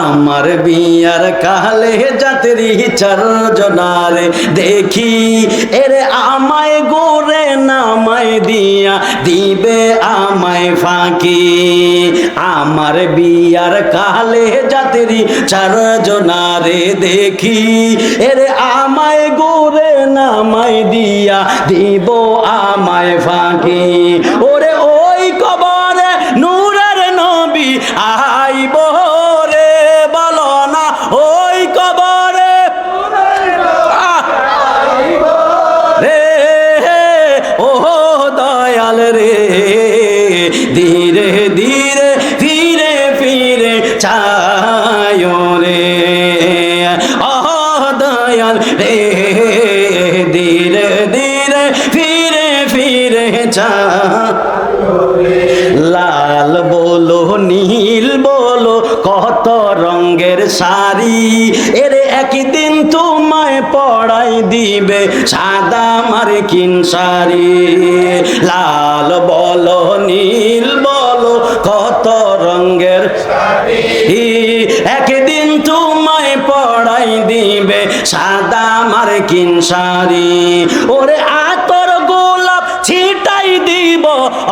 আমার বিয়ার কালে যাত্রী চারজনারে দেখি এরে আমায় গোরে নামায় দিয়া দিবে আমায় ফাঁকি। আমার বিয়ার কালে যাত্রী চারজনারে দেখি এরে আমায় গোরে নামায় দিয়া দিব আমায় ফাঁকি। ওরে ওই কবরে নূরের নবী আইব রে, বলো না ওই কবরে রে ও দয়াল রে, ধীরে ধীরে ফিরে ফিরে চায় রে ও দয়াল রে, ধীরে ধীরে ফিরে ফিরে চায়। লাল বলো নীল বলো কত রঙের শাড়ি, এর একদিন তোমায় পড়াই দিবে সাদা মার্কিন শাড়ি। লাল বলো নীল বলো কত রঙের শাড়ি, একদিন তোমায় পড়াই দিবে সাদা মার্কিন শাড়ি। ওরে আতর গোলাপ ছিটাই দিব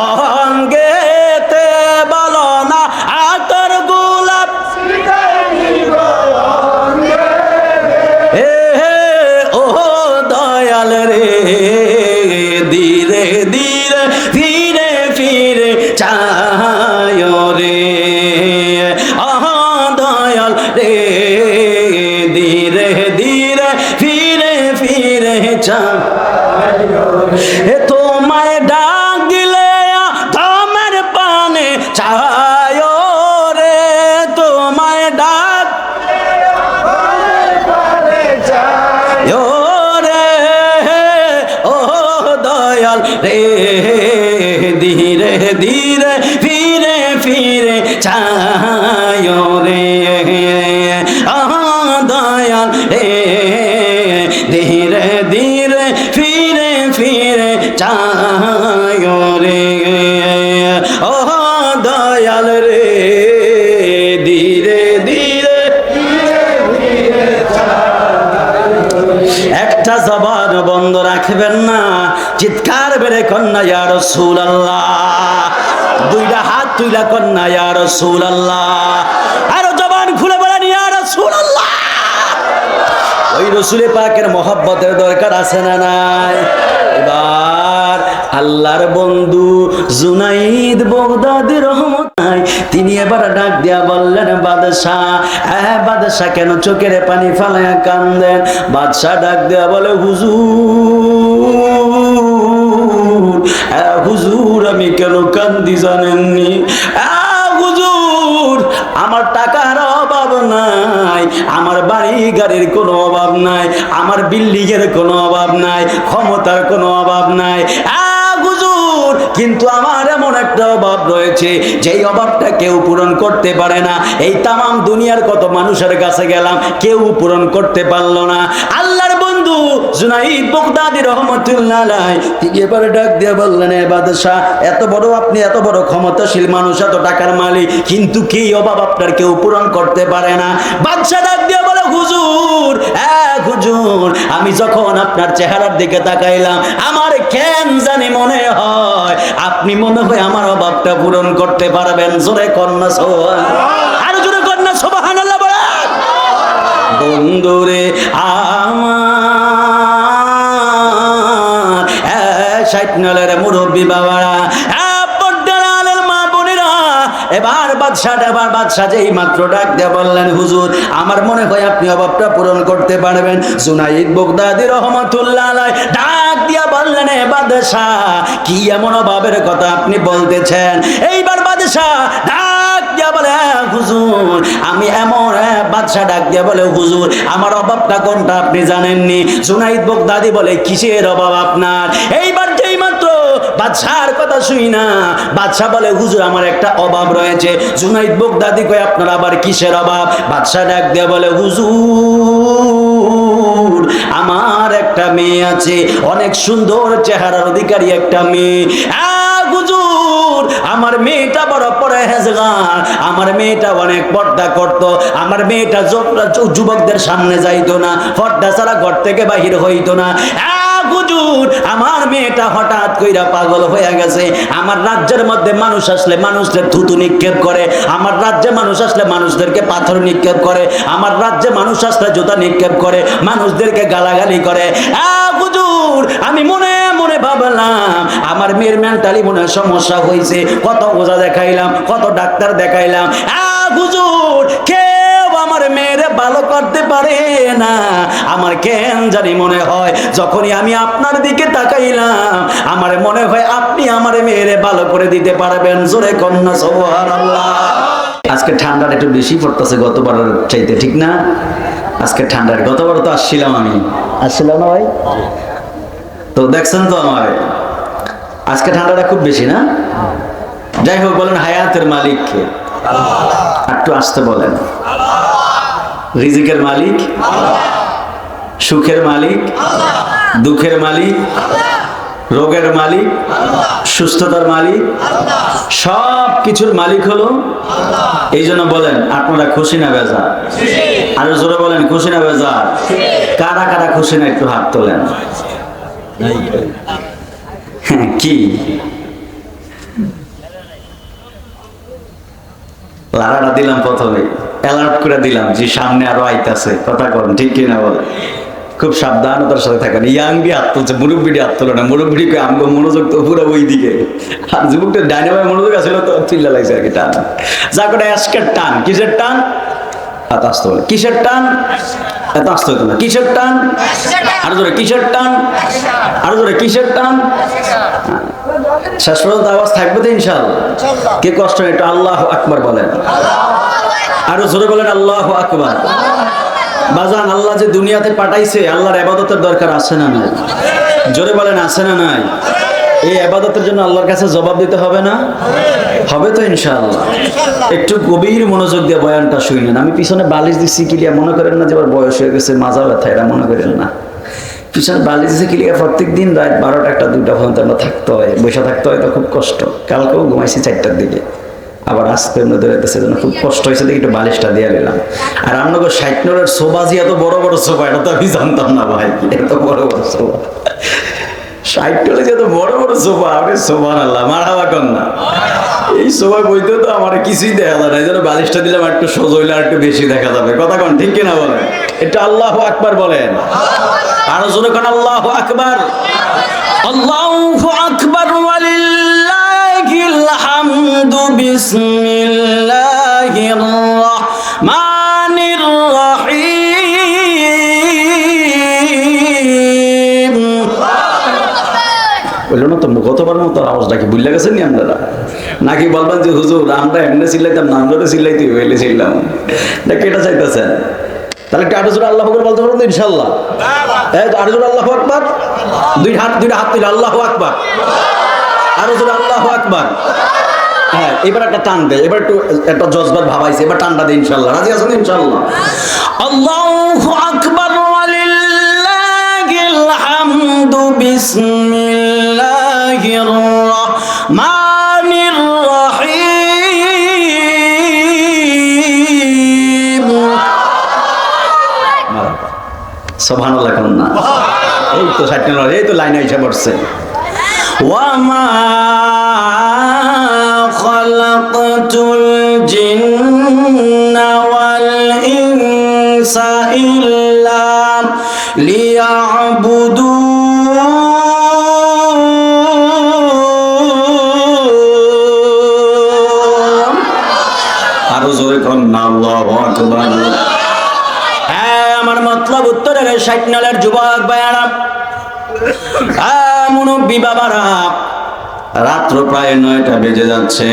অঙ্গেতে, বলো না আতর গোলাপ ছিটাই দিব অঙ্গেতে ও দয়াল রে, ধীরে ধীরে ফিরে ফিরে চায় রে দয়াল রে, ধীরে ধীরে ফিরে ফিরে চায়। তোমায় ডাক দিলে ধমের পানে চায় রে, তোমায় ডাক রে ও দয়াল রে, ধীরে ধীরে ফিরে ফিরে চায় রে দয়াল রে, ধীরে ধীরে ফিরে ফিরে চায় রে ও দয়াল রে, ধীরে ধীরে একটা জবান বন্ধ রাখবেন না, চিৎকার বেড়ে কন্যা ইয়া রাসূলুল্লাহ, দুইটা হাত তুইলা কন্যা ইয়া রাসূলুল্লাহ, আরো জবান খুলে বলেন ইয়া রাসূলুল্লাহ। ওই রসুল পাকের মহব্বতের দরকার আছে না নাই? এবার আল্লাহর বন্ধু জুনাইদ বাগদাদী রহমতুল্লাহ তিনি এবার ডাক দিয়া বললেন, বাদশাহ বাদশাহ কেন চোখের পানি ফালায়া কান্দেন? বাদশাহ ডাক দিয়া বলে, হুজুর হুজুর আমি কেন কান্দি জানেননি? হুজুর আমার টাকার অভাব নাই, আমার বাড়ি গাড়ির কোনো অভাব নাই, আমার বিল্ডিং এর কোনো অভাব নাই, ক্ষমতার কোনো অভাব নাই হুজুর, কিন্তু আমার এমন একটা অভাব রয়েছে যেই অভাবটা কেউ পূরণ করতে পারে না। এই তামাম দুনিয়ার কত মানুষের কাছে গেলাম, কেউ পূরণ করতে পারলো না। আল্লাহর বন্ধু জুনাইদ বাগদাদী রহমতুল্লাহ আলাইহি তিনি এবারে ডাক দিয়ে বললেন, বাদশাহ এত বড় আপনি এত বড় ক্ষমতাশীল মানুষ, এত টাকার মালিক, কিন্তু কি অভাব আপনার কেউ পূরণ করতে পারে না? বাদশাহ ডাক দিয়ে বলে, হুজুর হুজুর আমি যখন আপনার চেহারার দিকে তাকাইলাম আমার কেন জানি মনে হয় আপনি মনে হয় আমার অভাবটা পূরণ করতে পারবেন। জোরে কন্যা সুবহানাল্লাহ, আর জোরে কন্যা সুবহানাল্লাহ বলেন। বন্ধুরে আমার 60 নলের মুরব্বী বাবারা, এবার বাদশাহ যেই মাত্র ডাক দিয়ে বললেন, হুজুর আমার মনে হয় আপনি অভাবটা পূরণ করতে পারবেন। জুনাইদ বাগদাদী রহমাতুল্লাহ আলাইহি ডাক দিয়া বললেন, বাদশাহ কি এমন অভাবের কথা আপনি বলতেছেন? এইবার বাদশাহ ডাক দিয়া বলে, হুজুর আমি এমন বাদশাহ ডাক দিয়া বলে, হুজুর আমার অভাবটা কোনটা আপনি জানেননি? জুনাইদ বাগদাদী বলে, কিসের অভাব আপনার? এইবার যেই মাত্র বাদশার কথা শুই না, বাদশাহ বলে, হুজুর আমার একটা অভাব রয়েছে। জুনাইদ বাগদাদী কয়, আপনার আবার কিসের অভাব? বাদশাহ ডাক দিয়ে বলে, হুজুর আমার একটা মেয়ে আছে, অনেক সুন্দর চেহারার অধিকারী একটা মেয়ে। হুজুর আমার মেয়েটা বড় পড়ে পরহেজগার। আমার মেয়েটা অনেক পর্দা করত, আমার মেয়েটা যুবকদের সামনে যাইতো না, পর্দা ছাড়া ঘর থেকে বাহির হইতো না। হুজুর, আমার মেয়েটা হঠাৎ কইরা পাগল হয়ে গেছে। আমার রাজ্যের মধ্যে মানুষ আসলে মানুষদের থুতু নিক্ষেপ করে, আমার রাজ্যে মানুষ আসলে মানুষদেরকে পাথর নিক্ষেপ করে, আমার রাজ্যে মানুষ আসলে জুতা নিক্ষেপ করে, মানুষদেরকে গালাগালি করে। হুজুর, আমি মনে মনে ভাবলাম আমার মেয়ের মেন্টালি মনে সমস্যা হয়েছে। কত ওঝা দেখাইলাম, কত ডাক্তার দেখাইলাম, হুজুর কেউ আমার মেয়েরে ভালো করতে পারে না। আমার কেন জানি মনে হয় যখনই আমি আপনার দিকে তাকাইলাম, আমার মনে হয় আপনি আমার মেয়েরে ভালো করে দিতে পারবেন। জোরে কন্যা সুবহানাল্লাহ। আজকে ঠান্ডাটা একটু বেশি পড়তেছে গতবারের চাইতে, ঠিক না? আজকে ঠান্ডার, গতবার তো আসছিলাম না ভাই? তো দেখছেন তো আমার আজকে ঠান্ডাটা খুব বেশি না? যাই হোক, বলেন হায়াতের মালিক কে? একটু আসতে বলেন। রিজিকের মালিক, সুখের মালিক, দুঃখের মালিক, রোগের মালিক, সুস্থতার মালিক, সব কিছুর মালিক হলো। এই জন্য বলেন আপনারা খুশি না বেজার? আরো জোরে বলেন খুশি না বেজার? কারা কারা খুশি না একটু হাত তোলেন। কি লারাটা দিলাম প্রথমে, অ্যালার্ট করে দিলাম যে সামনে আরো আইতাছে, কথা করেন ঠিক কিনা বলেন? খুব সাবধানতার সাথে থাকেন। ইয়াংবি হাত তুলছে, মুরব্বিটি হাত তোলে না। মুরব্বিটিকে আমগো মনোযোগ তো পুরো ওই দিকে, আর যুবকটা ডাইনে ভাই মনোযোগ আসলে তো চিল্লা লাগছে আর কি। টান যা করে আজকের টান, কিসের টান? হাত আসতে বলে কিসের টান? এত আসতে হতো না। কিসের টান? আরো জোরে কিসের টান? আরো জোরে কিসের টান? শেষ পর্যন্ত আওয়াজ থাকবে তো ইনশাআল্লাহ। কে কষ্ট নেই একটু আল্লাহু আকবার বলেন। আরো জোরে বলেন আল্লাহু আকবার। বাজান, আল্লাহ যে দুনিয়াতে পাঠাইছে, আল্লাহর ইবাদতের দরকার আছে না নাই? জোরে বলেন আছে না নাই? এই ইবাদতের জন্য আল্লাহর কাছে জবাব দিতে হবে না? হবে তো ইনশাআল্লাহ। একটু গভীর মনোযোগ দিয়ে বয়ানটা শুনেন। আমি পিছনে বালিশ দিচ্ছি কিলিয়া মনে করেন না যে আবার বয়স হয়ে গেছে, মাজা ব্যথা, এটা মনে করেন না। পিছনে বালিশ দিচ্ছি কিলিয়া প্রত্যেক দিন রাত 12টা 1টা 2টা পর্যন্ত আমরা থাকতে হয়, বসে থাকতে হয়, তো খুব কষ্ট। কালকেও ঘুমাইছি 4টার দিকে, আবার আসতে ধরেছে, খুব কষ্ট হয়েছে, দেখি একটু বালিশটা দিয়ে নিলাম। আর আপনাকে 60 নম্বরের সোফা, যে এত বড় বড় সোফা, এটা তো আমি জানতাম না ভাই, এত বড় বড় সোফা। 60 টলে যে এত বড় বড় সোফা, আপনি সুবহানাল্লাহ, মারহাবা কন্যা। এই সোফা বইতে তো আমার কিছুই দেখা যায় না, এই জন্য বালিশটা দিলাম একটু সোজা হইলে আর একটু বেশি দেখা যাবে। কথা কন ঠিক কিনা বলেন? একটু আল্লাহু আকবার বলেন। আরো জোরে কোন আল্লাহু আকবার। আল্লাহু আকবার ওয়ালিল্লাহিল হামদু। বিসমিল্লাহির রাহমানির রাহিম। বললো না তো গতবার মতো আওয়াজটা কি ভুলে গেছেন নি আপনারা? নাকি বলবেন যে হুজুর আমরা এমনি চিল্লাইতাম না, আমরা চিল্লাইতে হইলে চিল্লাম নাকি? এটা চাইতেছেন? তাহলে একটু আরো জোরে আল্লাহু আকবার বলতে পারবেন তো ইনশাআল্লাহ? আরো জোরে আল্লাহু আকবার। দুই হাত তুলে আল্লাহু আকবার। আরো জোরে আল্লাহু আকবার। হ্যাঁ, এবার একটা টান দেয়, এবার একটু একটা জজবার ভাবাইছে, এবার টানটা দেয় ইনশাআল্লাহ। রাজি আছেন ইনশাআল্লাহ? আল্লাহু আকবার ওয়ালিল্লাহিল হামদু। বিসমিল্লাহির রাহমানির রাহিম। সুবহানাল্লাহ কন্যা। এই তো 60 নম্বর, এই তো লাইন আইসা পড়ছে। ওয়ামা খালাকতুল জিন্না ওয়াল ইনসা ইল্লা লিয়াবুদুন। আরো জোরে কন্যা আল্লাহু আকবার। আমার মতলব উত্তরের 60 নম্বরের যুবক ভাইয়ারা, মুরব্বী বাবারা, রাত্র প্রায় 9টা বেজে যাচ্ছে।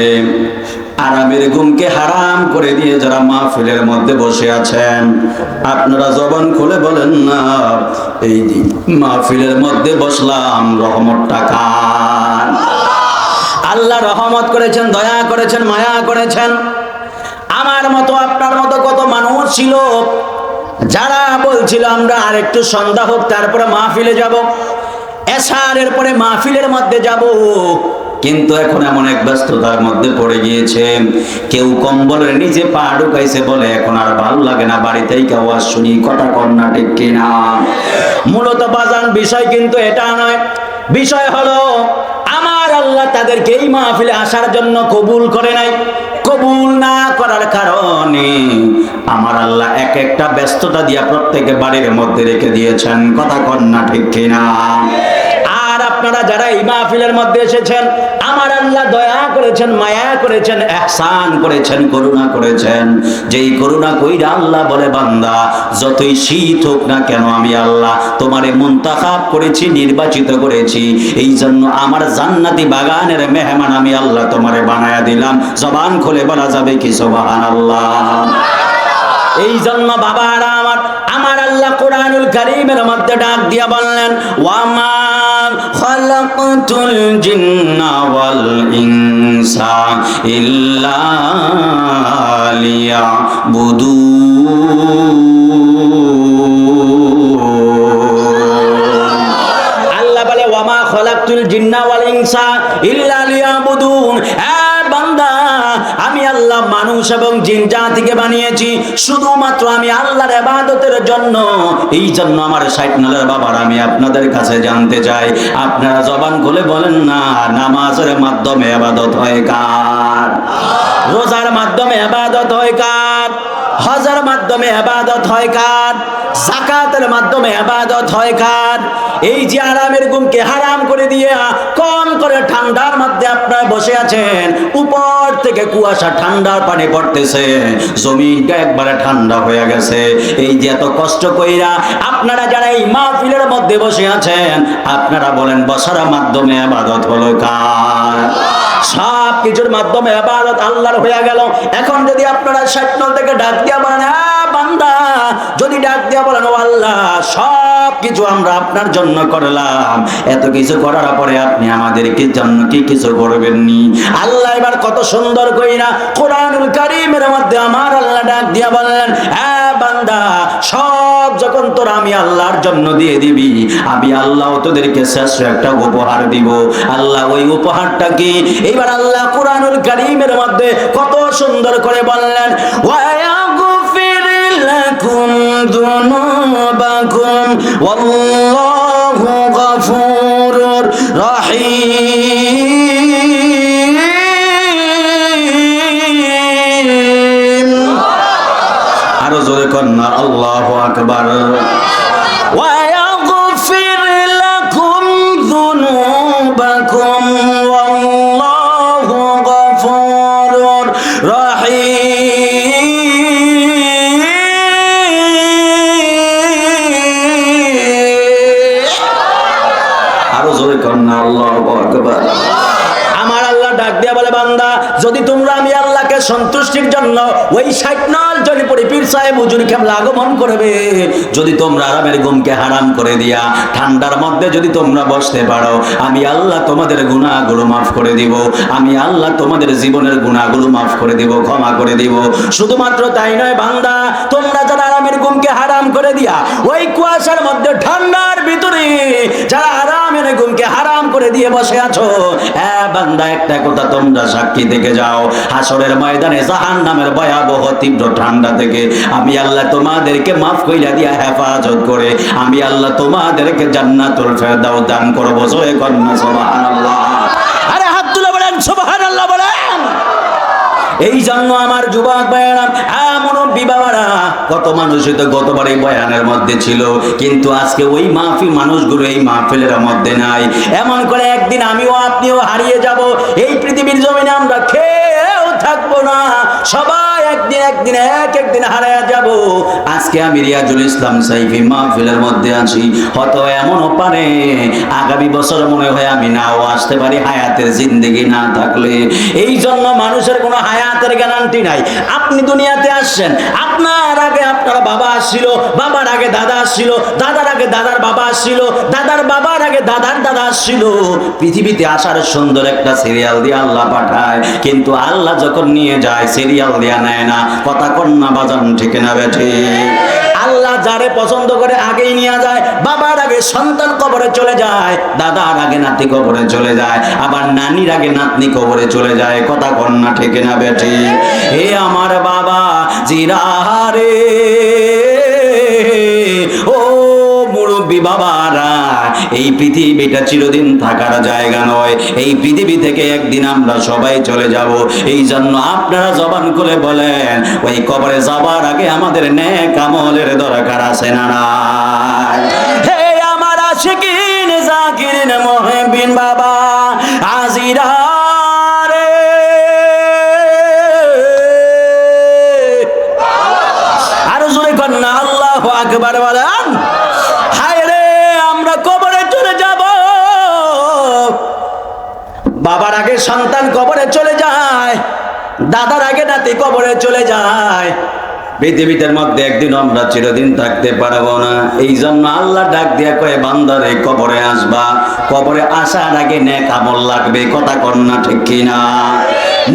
আরামের ঘুমকে হারাম করে দিয়ে যারা মাহফিলের মধ্যে বসে আছেন, আপনারা জবান খুলে বলেন না এই মাহফিলের মধ্যে বসলাম রহমতটা কার? আল্লাহ রহমত করেছেন, দয়া করেছেন, মায়া করেছেন। আমার মতো আপনার মতো কত মানুষ ছিল যারা বলছিল আমরা আর একটু সন্ধ্যা হোক তারপরে মাহফিলে যাব, এশারের পরে মাহফিলের মধ্যে যাব। কিন্তু এখন এমন এক ব্যস্ততার মধ্যে পড়ে গিয়েছে, কেউ কম্বলের নিচে পা ঢুকাইছে বলে এখন আর ভালো লাগে না, বাড়িতেই আওয়াজ শুনি, কথা কন্যা ঠিক কিনা? মূলত বাজান বিষয় কিন্তু এটা নয়, বিষয় হলো আমার আল্লাহ তাদেরকে এই মাহফিলে আসার জন্য কবুল করে নাই। কবুল না করার কারণে আমার আল্লাহ এক একটা ব্যস্ততা দিয়া প্রত্যেকে বাড়ির মধ্যে রেখে দিয়েছেন, কথা কন্যা ঠিক কিনা? আর আপনারা যারা এই মাহফিলের মধ্যে এসেছেন, আমার আল্লাহ দয়া করেছেন, মায়া করেছেন, ইহসান করেছেন, করুণা করেছেন। যেই করুণা কইরা আল্লাহ বলে, বান্দা যতই শীত হোক না কেন আমি আল্লাহ তোমারে মুনতাখাব করেছি, নির্বাচিত করেছি, এই জন্য আমার জান্নাতি বাগানের মেহমান আমি আল্লাহ তোমারে বানায়া দিলাম। জবান খুলে বলা যাবে কি সুবহানাল্লাহ? এই জন্য বাবারা আমার আল্লাহ কোরআনুল কারীমের মধ্যে ডাক দিয়া বললেন, ওয়ামা খালাকতুল জিন্না ওয়াল ইনসা ইল্লা লিয়াবুদুন। আল্লাহ বলে, ওয়ামা খালাকতুল জিন্না ওয়াল ইনসা ইল্লা লিয়াবুদুন। বান্দা আমি আল্লাহ মানুষ এবং জিন জাতিকে বানিয়েছি শুধুমাত্র আমি আল্লাহর ইবাদতের জন্য। এই জন্য আমার ৬০ নালের বাবার আমি আপনাদের কাছে জানতে চাই, আপনারা জবান খুলে বলেন না, নামাজের মাধ্যমে ইবাদত হয় কার? রোজার মাধ্যমে ইবাদত হয় কার? হজের মাধ্যমে ইবাদত হয় কার? যাকাতের মাধ্যমে ইবাদত হয় কার? এই যে আরামের ঘুমকে হারাম করে দিয়ে কোন করে ঠান্ডার মধ্যে আপনারা বসে আছেন, উপর থেকে কুয়াশা ঠান্ডার পানি পড়তেছে, জমিনটা একবারে ঠান্ডা হয়ে গেছে। এই যে এত কষ্ট কইরা আপনারা যারা এই মাহফিলের মধ্যে বসে আছেন, আপনারা বলেন বসার মাধ্যমে ইবাদত হলো কার? সব কিছুর মাধ্যমে ইবাদত আল্লাহর হয়ে গেল। এখন যদি আপনারা ৬০ নল থেকে ডাক দিয়া বলেন, বান্দা যদি ডাক দিয়া বলেন, ও আল্লাহ সব কিছু আমরা আপনার জন্য করলাম, এত কিছু করার পরে আপনি আমাদেরকে জন্য কি কিছু করবেননি? আল্লাহ এবার কত সুন্দর কইরা কোরআনুল কারীমের মধ্যে আমার আল্লাহ ডাক দিয়া বললেন, বান্দা সব যখন তোরা আমি আল্লাহর জন্য দিয়ে দিবি, আমি আল্লাহ তোদেরকে শ্রেষ্ঠ একটা উপহার দিব। আল্লাহ ওই উপহারটা কি? এবার আল্লাহ কোরআনুল কারীমের মধ্যে কত সুন্দর করে বললেন, ওয়ায়াগফির লাকুম যুনুবাকুম ওয়াল্লাহু গফুরুর রহিম। আরো জোরে কন্যা আল্লাহু আকবার। ওয়ায়াগফির লাকুম যুনুবাকুম ওয়াল্লাহু গফুরুর রহিম। আরো জোরে কন্যা আল্লাহু আকবার। আমার আল্লাহ ডাক দিয়া বলে, বান্দা যদি তোমরা আমি আল্লাহকে সন্তুষ্টির জন্য ওই ৬০ নল জরিপুরি পীর সাহেব হুজুর কেবলা আগমন করবে, যদি তোমরা আরামের ঘুমকে হারাম করে দিয়া ঠান্ডার মধ্যে যদি তোমরা বসতে পারো, আমি আল্লাহ তোমাদের গুনাহগুলো মাফ করে দিব, আমি আল্লাহ তোমাদের জীবনের গুনাহগুলো মাফ করে দিব, ক্ষমা করে দিব। শুধুমাত্র তাই নয় বান্দা, তোমরা যারা আরামের ঘুমকে হারাম করে দিয়া ওই কুয়াশার মধ্যে ঠান্ডার ভিতরে যারা আরামের ঘুমকে হারাম করে দিয়ে বসে আছো, বান্দা একটা কথা তোমরা সাক্ষী থেকে যাও, হাসরের ময়দানে জাহান্নামের ভয়াবহ তীব্র ঠান্ডা থেকে আমি আল্লাহ তোমাদেরকে মাফ কইরা দিয়া হেফাজত করে আমি আল্লাহ তোমাদেরকে জান্নাতুল ফেরদাউস দান করব। জয় কন্যা সুবহানাল্লাহ। আরে হাত তুলে বলেন সুবহানাল্লাহ বলেন। এই জন্য আমার যুবক ভাইয়েরা, মুরব্বী বাবারা, কত মানুষই তো গতবার এই বয়ানের মধ্যে ছিল, কিন্তু আজকে ওই মাহফিল মানুষগুলো এই মাহফিলের মধ্যে নাই। এমন করে একদিন আমিও আপনিও হারিয়ে যাব, এই পৃথিবীর জমিনে আমরা খেয়েও থাকবো না, সবাই একদিন একদিন হারিয়ে যাব। আজকে আমি রিয়াজুল ইসলাম সাইফি মাহফিলের মধ্যে আছি, হয়তো এমনও পারে আগামী বছর মনে হয় আমি নাও আসতে পারি, হায়াতের জিন্দেগি না থাকলে। এই জন্য মানুষের কোনো হায়াতের গ্যারান্টি নাই। আপনি দুনিয়াতে আসছেন, আপনার আগে আপনার বাবা আসছিল, বাবার আগে দাদা আসছিল, দাদার আগে দাদার বাবা আসছিল, দাদার বাবার আগে দাদার দাদা আসছিল। পৃথিবীতে আসার সুন্দর একটা সিরিয়াল দিয়ে আল্লাহ পাঠায়, কিন্তু আল্লাহ যখন নিয়ে যায় সিরিয়াল দেয়া নেয় না। কথা কন্যা বাজান ঠিক না বেঠে? আল্লাহ যারে পছন্দ করে আগেই নিয়ে যায়। বাবার আগে সন্তান কবরে চলে যায়, দাদার আগে নাতি কবরে চলে যায়, আবার নানির আগে নাতনি কবরে চলে যায়। কথা কন্যা ঠিক না বেটি? হে আমার বাবা জিরারে, ও মুরব্বী বাবারা, এই পৃথিবীটা চিরদিন থাকার জায়গা নয়। এই পৃথিবী থেকে একদিন আমরা সবাই চলে যাব। এই জন্য আপনারা জবান করে বলেন, ওই কবরে যাবার আগে আমাদের নেক আমলের দরকার আছে না নাই? হে আমার আশিকিন জাকিরিন মুহিবিন বাবা আজিরা রে, আর জোরে কন্যা আল্লাহু আকবার বলেন। হায় রে, আমরা কবরে চলে যাব। বাবার আগে সন্তান কবরে চলে যায়, দাদার আগে নাতি কবরে চলে যায়। পৃথিবীর মধ্যে একদিন আমরা চিরদিন থাকতে পারবো না। এই জন্য আল্লাহ ডাক দিয়া কয়, বান্দারে কবরে আসবা, কবরে আসার আগে নেক আমল লাগবে। কথা কন্যা ঠিক কিনা?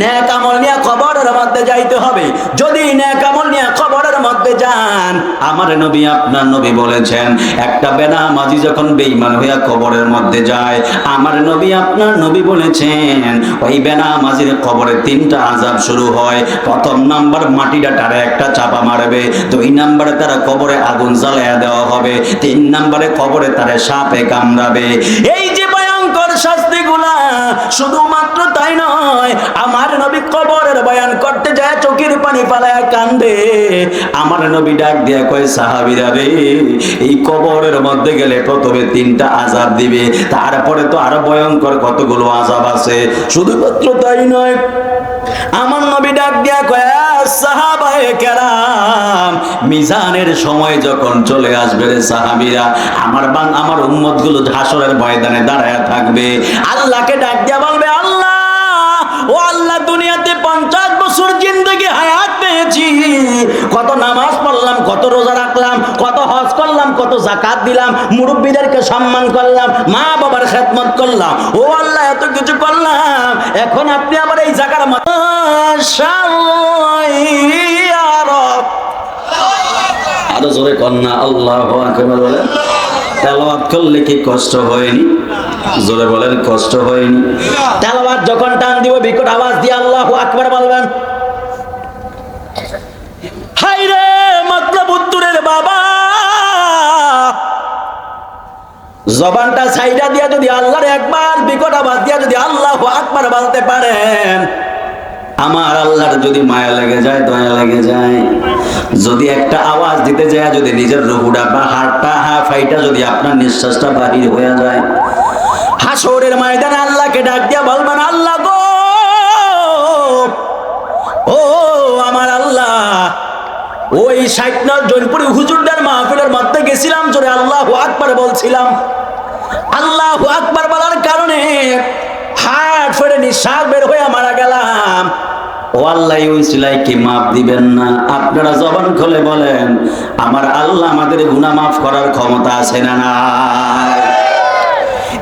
নেক আমল নিয়ে কবরের মধ্যে যাইতে হবে। যদি নেক আমল নিয়ে কবরের মধ্যে যান, আমার নবী আপনার নবী বলেছেন, একটা বেনামাজি যখন বেঈমান হইয়া কবরের মধ্যে যায়, আমার নবী আপনার নবী বলেছেন, ওই বেনামাজির কবরে 3টা আযাব শুরু হয়। প্রথম নাম্বার, মাটিটা টারে একটা চাপা মারবে। 2 নম্বরে তারা কবরে আগুন জ্বালায়া দেওয়া হবে। 3 নম্বরে কবরে তারা সাপে কামড়াবে। এই যে ভয়ঙ্কর শাস্তিগুলা, শুধুমাত্র তাই নয়, আমার নবী কবরের বয়ান করতে যায় চোখের পানি ফালায়া কান্দে। আমার নবী ডাক দিয়া কয়, সাহাবীরা রে, এই কবরের মধ্যে গেলে প্রথমে 3টা আযাব দিবে, তারপরে তো আরো ভয়ঙ্কর কতগুলো আযাব আছে। শুধুমাত্র তাই নয়, আমার নবী ডাক দিয়া কয়, সাহাবায়ে কেরাম, মিজানের সময় যখন চলে আসবে রে সাহাবীরা, আমার উম্মত গুলো হাসরের ময়দানে দাঁড়ায়া থাকবে। আল্লাহকে ডাক দিয়া বলবে, আল্লাহ, ও আল্লাহ, দুনিয়াতে 50 বছর জিন্দেগি হায়াত পেয়েছি, কত নামাজ পড়লাম, কত রোজা রাখলাম, কত হজ করলাম, কত যাকাত দিলাম, মুরব্বীদেরকে সম্মান করলাম, মা বাবার খেদমত করলাম, ও আল্লাহ, এত কিছু করলাম। এখন আপনি আমার এই জায়গার আরো জোরে কন্যা আল্লাহু আকবার বলেন। তেলাওয়াত করলে কি কষ্ট হয়নি? জোরে বলেন, কষ্ট হয়নি? তেলাওয়াত যখন টান দিব, বিকট আওয়াজ দিয়ে আল্লাহু আকবার বলবেন। হায় রে মতলব উত্তরের বাবা, জবানটা সাইডা দিয়া যদি আল্লাহর একবার বিকট আওয়াজ দিয়া যদি আল্লাহু আকবার বলতে পারেন, আমার আল্লাহর যদি মায়া লেগে যায়, দয়া লেগে যায়, যদি একটা আওয়াজ দিতে যায়, যদি নিজের রুহুটা বা হাড়টা ফাইটা যদি আপনার নিঃশ্বাসটা বাহির হয়ে যায়, হাসরের ময়দানে আল্লাহকে ডাক দিয়া বলবেন, আল্লাহ গো, ও আমার আল্লাহ, ওই 60 জনপুরি হুজুরদের মাহফিলের মধ্যে গেছিলাম, জোরে আল্লাহু আকবার বলছিলাম। আল্লাহু আকবার বলার কারণে হার্ট ফেটে নিঃশ্বাস বের হয়ে মারা গেলাম। ও আল্লাহ, ওই সিলাই কি মাফ দিবেন না? আপনারা জবান খুলে বলেন, আমার আল্লাহ আমাদের গুনাহ মাফ করার ক্ষমতা আছে না নাই?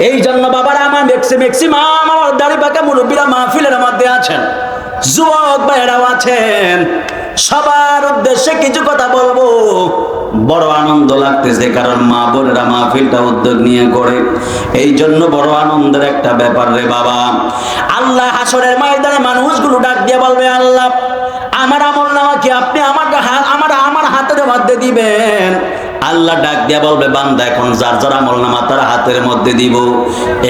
এই জন্য বাবারা আমার ম্যাক্সিমাম আমার দাড়ি পাকা মুরব্বীরা মাহফিলের মধ্যে আছেন, যুবক ভাইয়েরাও আছেন, সবার উদ্দেশ্যে কিছু কথা বলবো। বড় আনন্দ লাগতেছে, কারণ মা বোনেরা মাহফিলটা উদ্যোগ নিয়ে করে, এই জন্য বড় আনন্দের একটা ব্যাপার রে বাবা। আল্লাহ হাসরের ময়দানে মানুষগুলো ডাক দিয়ে বলবে, আল্লাহ, আমার আমলনামা কি আপনি আমার হাতের মধ্যে দিবেন? আল্লাহ ডাক দিয়া বলবে, বান্দা, এখন যার যার আমলনামা তার হাতের মধ্যে দিব।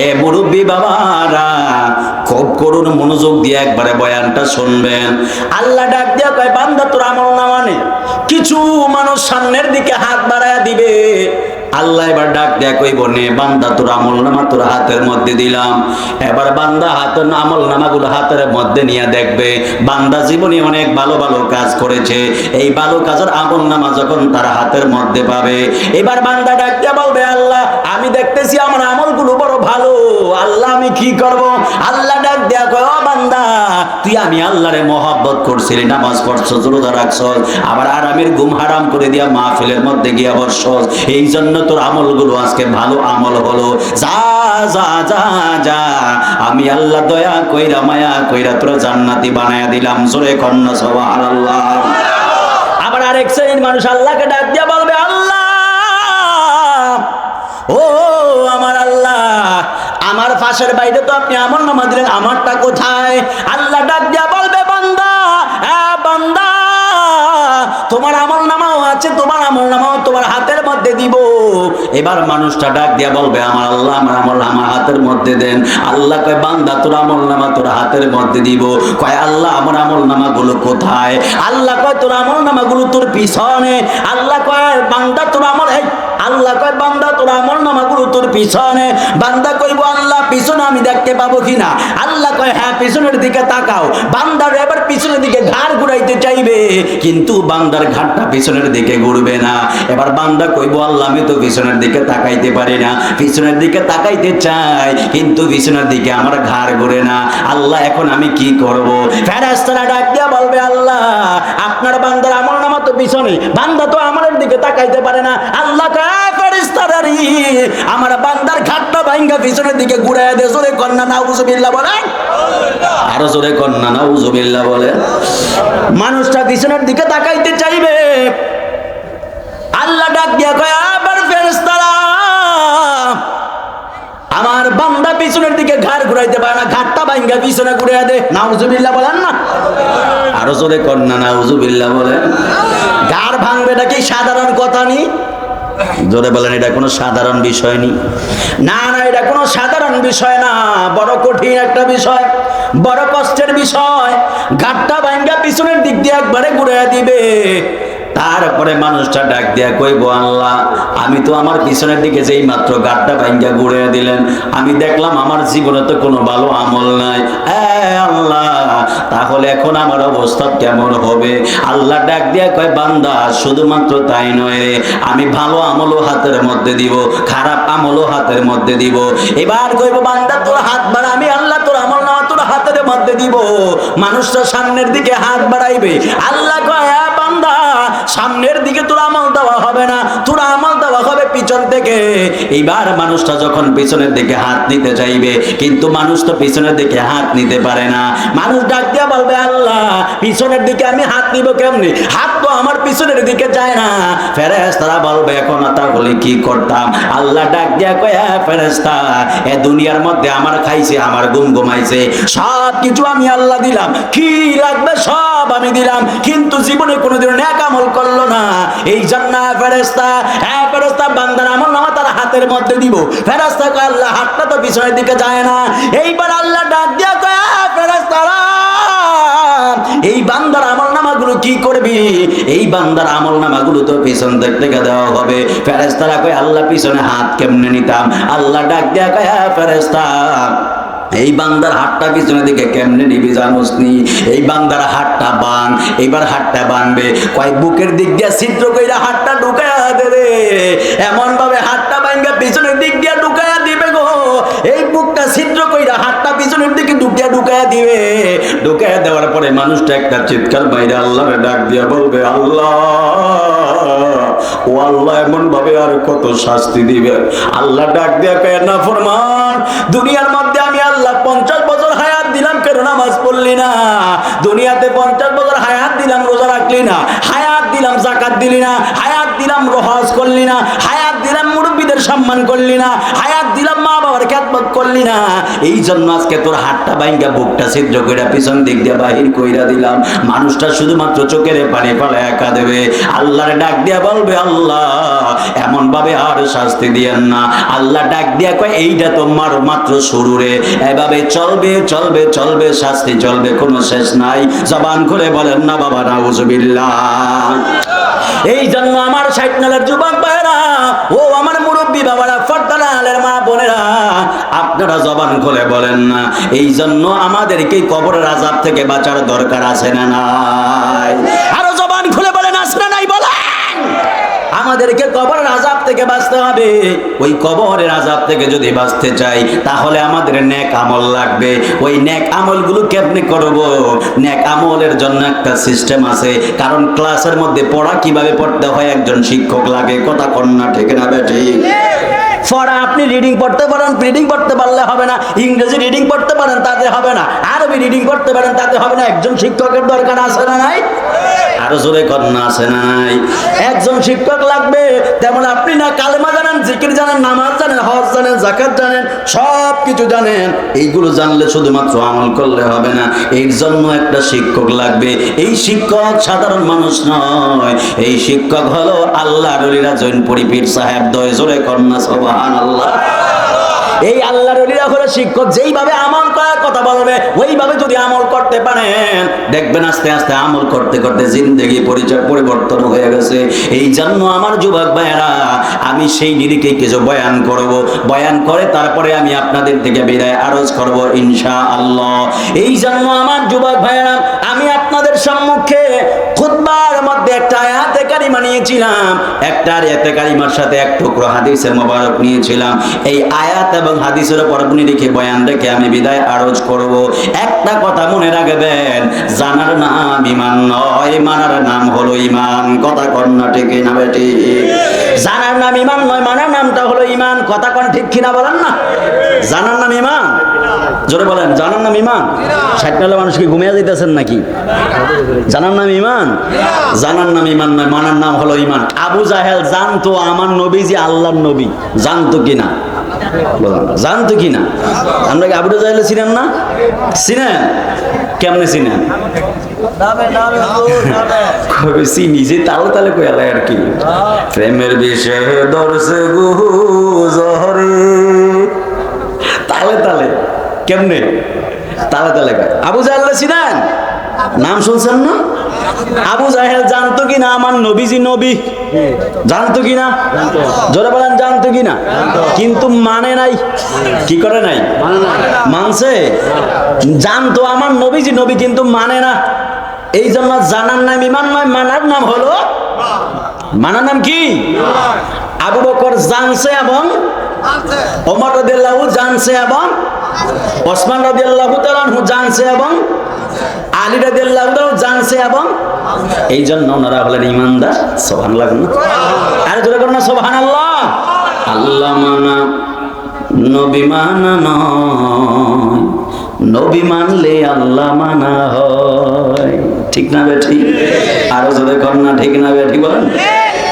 এ মুরব্বী বাবারা, খুব করুন মনোযোগ দিয়ে একবারে বয়ানটা শুনবেন। আল্লাহ ডাক দিয়া কয়, বান্দা, তোর আমলনামা নে। কিছু মানুষ সামনের দিকে হাত বাড়ায়া দিবে। আল্লাহ এবার ডাক দেয়া কইব, নে বান্দা, তোর আমলনামা তোর হাতের মধ্যে দিলাম। এবার বান্দা হাতের আমলনামাগুলো হাতের মধ্যে নিয়ে দেখবে, বান্দা জীবনে অনেক ভালো ভালো কাজ করেছে। এই ভালো কাজের আমলনামা যখন তার হাতের মধ্যে পাবে, এবার বান্দা ডাক দিয়া বলবে, আল্লাহ, আমি দেখতেছি আমার আমলগুলো বড় ভালো, আল্লাহ, আমি কি করব? আল্লাহ ডাক দেয়া কয়, ও বান্দা, তুই আমি আল্লাহরে মহব্বত করছিলি, নামাজ পড়ছস, রোজা রাখছস, আবার আরামের ঘুম হারাম করে দিয়া মাহফিলের মধ্যে গিয়া বসছস, এই জন্য তোর আমলগুলো আজকে ভালো আমল হলো। যা যা যা যা, আমি আল্লাহ দয়া কইরা মায়া কইরা তোর জান্নাতি বানায়া দিলাম। জোরে কন্যা সুবহানাল্লাহ। আবার আরেক শ্রেণীর মানুষ আল্লাহকে ডাক দিয়া বলবে, আল্লাহ, ও আমার আল্লাহ, আমার পাশের বাইরে তো আপনি আমল নামা দিলেন, আমারটা কোথায়? আল্লাহ ডাক দিয়া বলবে, বান্দা, বান্দা, তোমার আমল নামাও আছে, তোমার আমল নামাও তোমার হাতের মধ্যে দিব। এবার মানুষটা ডাক দিয়া বলবে, আমার আল্লাহ, আমার আমল আমার হাতের মধ্যে দেন। আল্লাহ কয়, বান্দা, তোর আমল নামা তোর হাতের মধ্যে দিব। কয়, আল্লাহ, আমার আমল নামা গুলো কোথায়? আল্লাহ কয়, তোর আমল নামা গুলো তোর পিছনে। আল্লাহ কয়, বান্দা, তোর আমল, আল্লাহ কয়, বান্দা, তোর আমল নামা গুলো তোর পিছনে। বান্দা কইব, আল্লাহ, পিছনে আমি দেখতে পাবো কিনা? আল্লাহ কয়, হ্যাঁ, পিছনের দিকে তাকাও। বান্দার এবার পিছনের দিকে ঘাড় ঘুরাইতে চাইবে, কিন্তু বান্দার ঘাড়টা পিছনের দিকে ঘুরবে না। এবার বান্দা কইব, আল্লাহ, আমি তো পিছনের দিকে তাকাইতে পারি না, পিছনের দিকে তাকাইতে চাই, কিন্তু পিছনের দিকে আমার ঘাড় ঘুরে না। আল্লাহ, এখন আমি কি করব? ফেরেশতারা ডাক দিয়া বলবে, আল্লাহ, আপনার বান্দার আমল নামা তো পিছনে, বান্দা তো আমলের দিকে তাকাইতে পারে না। আল্লাহ কয়, ফেরেশতারা রে, আমার বান্দার ঘাড়টা ভাঙ্গা পিছনের দিকে ঘুরাইয়া দে। জোরে কন্না নাউজুবিল্লাহ বলেন, আরো জোরে কন্না নাউজুবিল্লাহ বলেন। মানুষটা পিছনের দিকে তাকাইতে চাইবে, আল্লাহ ডাক দিয়া কয়, আবার ফেরেশতারা, আমার বান্দা পিছনের দিকে ঘাড় ঘুরাইতে পারে না, ঘাড়টা ভাঙ্গা পিছনে ঘুরাইয়া দে। নাউজুবিল্লাহ বলেন না, আরো জোরে কন্না নাউজুবিল্লাহ বলেন। ঘাড় ভাঙবে এটা কি সাধারণ কথা নি? জোরে বলেন, এটা কোনো সাধারণ বিষয় নি। না না, এটা কোনো সাধারণ বিষয় না, বড় কঠিন একটা বিষয়, বড় কষ্টের বিষয়। ঘাটটা ভাঙ্গা পিছনের দিক দিয়ে একবারে ঘুরাইয়া দিবে। তারপরে মানুষটা ডাক দিয়া কইব, আল্লাহ, আমি তো আমার পিছনের দিকে যেই মাত্র গাড়টা ভাঙ্গা ঘুরিয়ে দিলেন, আমি দেখলাম আমার জীবনে তো কোনো ভালো আমল নাই। আল্লাহ, তাহলে এখন আমার অবস্থা কেমন হবে? আল্লাহ ডাক দিয়া কয়, বান্দা, শুধুমাত্র তাই নয়, আমি ভালো আমলও হাতের মধ্যে দিব, খারাপ আমলও হাতের মধ্যে দিব। এবার কইব, বান্দা, তোর হাত বাড়া, আমি আল্লাহ তোর আমল নামা তোর হাতের মধ্যে দিব। মানুষটা সামনের দিকে হাত বাড়াইবে। আল্লাহ কয়, বান্দা, সামনের দিকে তোর আমল দেওয়া হবে না, তোর আমল দেওয়া হবে পিছন থেকে। এইবার মানুষটা যখন পিছনের দিকে হাত নিতে চাইবে, কিন্তু মানুষ তো পিছনের দিকে হাত নিতে পারে না। মানুষ ডাক দিয়া বলবে, আল্লাহ, পিছনের দিকে আমি হাত নিব কেমনি? হাত তো আমার পিছনের দিকে যায় না। ফেরেশতারা বলবে, এখন তাহলে কি করতাম? আল্লাহ ডাক দিয়া কয়, ফেরেশতা, এ দুনিয়ার মধ্যে আমার খাইছে, আমার ঘুম ঘুমাইছে, সব কিছু আমি আল্লাহ দিলাম, কি লাগবে সব আমি দিলাম, কিন্তু জীবনে কোনোদিন নেক আমল করলো না। এই জন্য ফেরেশতা, ফেরেশতা বান্দার আমল নামা তার হাতের মধ্যে দিব। ফেরেশতা কয়, আল্লাহ, হাতটা তো পিছনের দিকে যায় না। এইবার আল্লাহ ডাক দিয়া কয়, ফেরেশতারা, এই বান্দার আমল নামাগুলো কি করবি? এই বান্দার আমল নামাগুলো তো পিছন দিক থেকে দেওয়া হবে। ফেরেশতারা কয়, আল্লাহ, পিছনে হাত কেমনে নিতাম? আল্লাহ ডাক দিয়া কয়, ফেরেশতা, এই বান্দার হাতটা পিছনের দিকে কেমনে নিবি জানোস নি? এই বান্দার হাতটা বান। এইবার হাতটা বানবে, কয় বুকের দিক দিয়ে ছিদ্র কইরা হাতটা ঢুকায়া দে রে। এমন ভাবে হাতটা ভাঙ্গা পিছনের দিক দিয়ে ঢুকায়া দিবে গো, এই বুকটা ছিদ্র কইরা হাতটা পিছনের দিকে ঢুকায়া দিবে। ঢুকায়া দেওয়ার পরে মানুষটা একটা চিৎকার বাইরে আল্লাহরে ডাক দিয়া বলবে, আল্লাহ, ও আল্লাহ, এমন ভাবে আর কত শাস্তি দিবে? আল্লাহ ডাক দিয়া কয়, নাফরমান, দুনিয়ার মধ্যে আমি আল্লাহ 50 বছর হায়াত দিলাম, কেন নামাজ পড়লি না? দুনিয়াতে 50 বছর হায়াত দিলাম, রোজা রাখলি না। হায়াত দিলাম, যাকাত দিলি না। হায়াত দিলাম, হজ করলি না। হায়াত দিলাম, মুরব্বিদের সম্মান করলি না। হায়াত দিলাম, মা বাবার খেদমত করলি না। এই জন্য আজকে তোর হাতটা ভাঙ্গা বুকটা ছিদ্র কইরা পিছন দিক দিয়ে বাহির কইরা দিলাম। মানুষটা শুধুমাত্র চোখের পানি ফেলে একা দেবে। আল্লাহরে ডাক দিয়া বলবে, আল্লাহ, এমন ভাবে আর শাস্তি দিয়েন না। আল্লাহ ডাক দিয়া কয়, এইটা তোমার মাত্র শুরু রে, এভাবে চলবে চলবে চলবে, শাস্তি চলবে, কোনো শেষ নাই। জবান খুলে বলেন না বাবা, নাউজুবিল্লাহ। এই জন্য আমার 60 নালের যুবক ভাইরা, ও আমার মুরব্বী বাবারা, ফর্দার আলের মা বোনেরা, আপনারা জবান খুলে বলেন না, এই জন্য আমাদেরকে কবরের আযাব থেকে বাঁচার দরকার আছে না নাই? আরো জবান খুলে বলেন, আছে না নাই? বলেন। আমাদেরকে কবরের আযাব থেকে বাঁচতে হবে। ওই কবরের আযাব থেকে যদি বাঁচতে চাই, তাহলে আমাদের নেক আমল লাগবে। ওই নেক আমলগুলো কেমনে করব? নেক আমলের জন্য একটা সিস্টেম আছে। কারণ ক্লাসের মধ্যে পড়া কিভাবে পড়তে হয় একজন শিক্ষক লাগে। কথা কন্যা, ঠিক না বেঠি? পড়া আপনি রিডিং পড়তে পারেন, রিডিং পড়তে পারলে হবে না। ইংরেজি রিডিং পড়তে পারেন, তাতে হবে না। আরবি রিডিং পড়তে পারেন, তাতে হবে না। একজন শিক্ষকের দরকার আছে না নাই? আরো জোরে কন্যা, আছে না নাই? একজন শিক্ষক লাগবে, তেমন আপনি না কালেমা জানেন, জিকির জানেন, নামাজ জানেন, হজ জানেন, যাকাত জানেন, সব কিছু জানেন। এইগুলো জানলে শুধুমাত্র আমল করলে হবে না, এর জন্য একটা শিক্ষক লাগবে। এই শিক্ষক সাধারণ মানুষ নয়, এই শিক্ষক হলো আল্লাহর ওলিরা জৈনপুরী পীর সাহেব। দয় জোরে কন্যা সুবহানাল্লাহ। এই আল্লাহর ওলিরা হলো শিক্ষক। যেইভাবে আমল করার কথা বলবে ওইভাবে যদি আমল করতে পারেন, দেখবেন আস্তে আস্তে আমল করতে করতে জিন্দেগি পরিবর্তন হয়ে গেছে। এই জন্য আমার যুবক ভাইয়েরা, আমি সেই নিরিখে কিছু বয়ান করব, বয়ান করে তারপরে আমি আপনাদের থেকে বিদায় আরজ করব ইনশাআল্লাহ। এই জন্য আমার যুবক ভাইয়েরা, আমি আপনাদের সম্মুখে খুতবার মধ্যে একটা আয়াতে কারিমা নিয়েছিলাম, একটা আয়াতে কারিমার সাথে এক টুকরো হাদিসে মোবারক নিয়েছিলাম। এই আয়াত এবং হাদিসের উপর আপনি রেখে বয়ান রেখে আমি বিদায় আরজ করব। একটা কথা মনে রাখবেন, জানার নাম ইমান নয়, মানার নাম হলো ইমান। কথা কন না ঠিক না বেটি? জানার নাম ইমান নয়, মানার নামটা হলো ইমান। কথা কন ঠিক কিনা বলেন না? জানার নাম ইমান, জোরে বলেন, জানার নাম ইমান। 60 মানুষকে ঘুমিয়ে যেতেছেন নাকি? জানার নাম ইমান, জানার নাম ইমান নয়, মানার নাম হলো ইমান। আবু জাহেল জানতো আমার নবীজি আল্লাহর নবী, জানতো কিনা? জানতো কিনা? আমরা কি আবু জাহেল চিনেন না? চিনেন? কেমনে চিনেন? চিনি যে তালে তালে কয়ালে আর কি। প্রেমের বিষয়ে দর্শে গুজরে, তালে তালে কেমনে? তালে তালে কয়। আবু জাহেল চিনেন? নাম শুনছেন না? আবু জাহেল জানতো কিনা আমার নবীজি নবী? জানতো কিনা? জোরে বলেন, জানতো কিনা? কিন্তু মানে নাই। কি করে নাই? মানছে। জানতো আমার নবীজি নবী, কিন্তু মানে না। এই জন্য জানার নাম ইমান নয়, মানার নাম হলো, মানার নাম কি? আবু বকর জানছে এবং ওমর রাদিয়াল্লাহু জানছে এবং ওসমান রাদিয়াল্লাহু তাআলা জানছে এবং আলী রাদিয়াল্লাহু তাআলা জানছে এবং এই জন্য ওনারা হলেন ইমানদার। সুবহানাল্লাহ। আরে জোরে করুন না সুবহানাল্লাহ। আল্লাহ মানা নবী মানা নয়, নবী মানলে আল্লাহ মানা হয়। ঠিক না বেঠি? আরো জোরে করুন না ঠিক না বেঠি বলেন।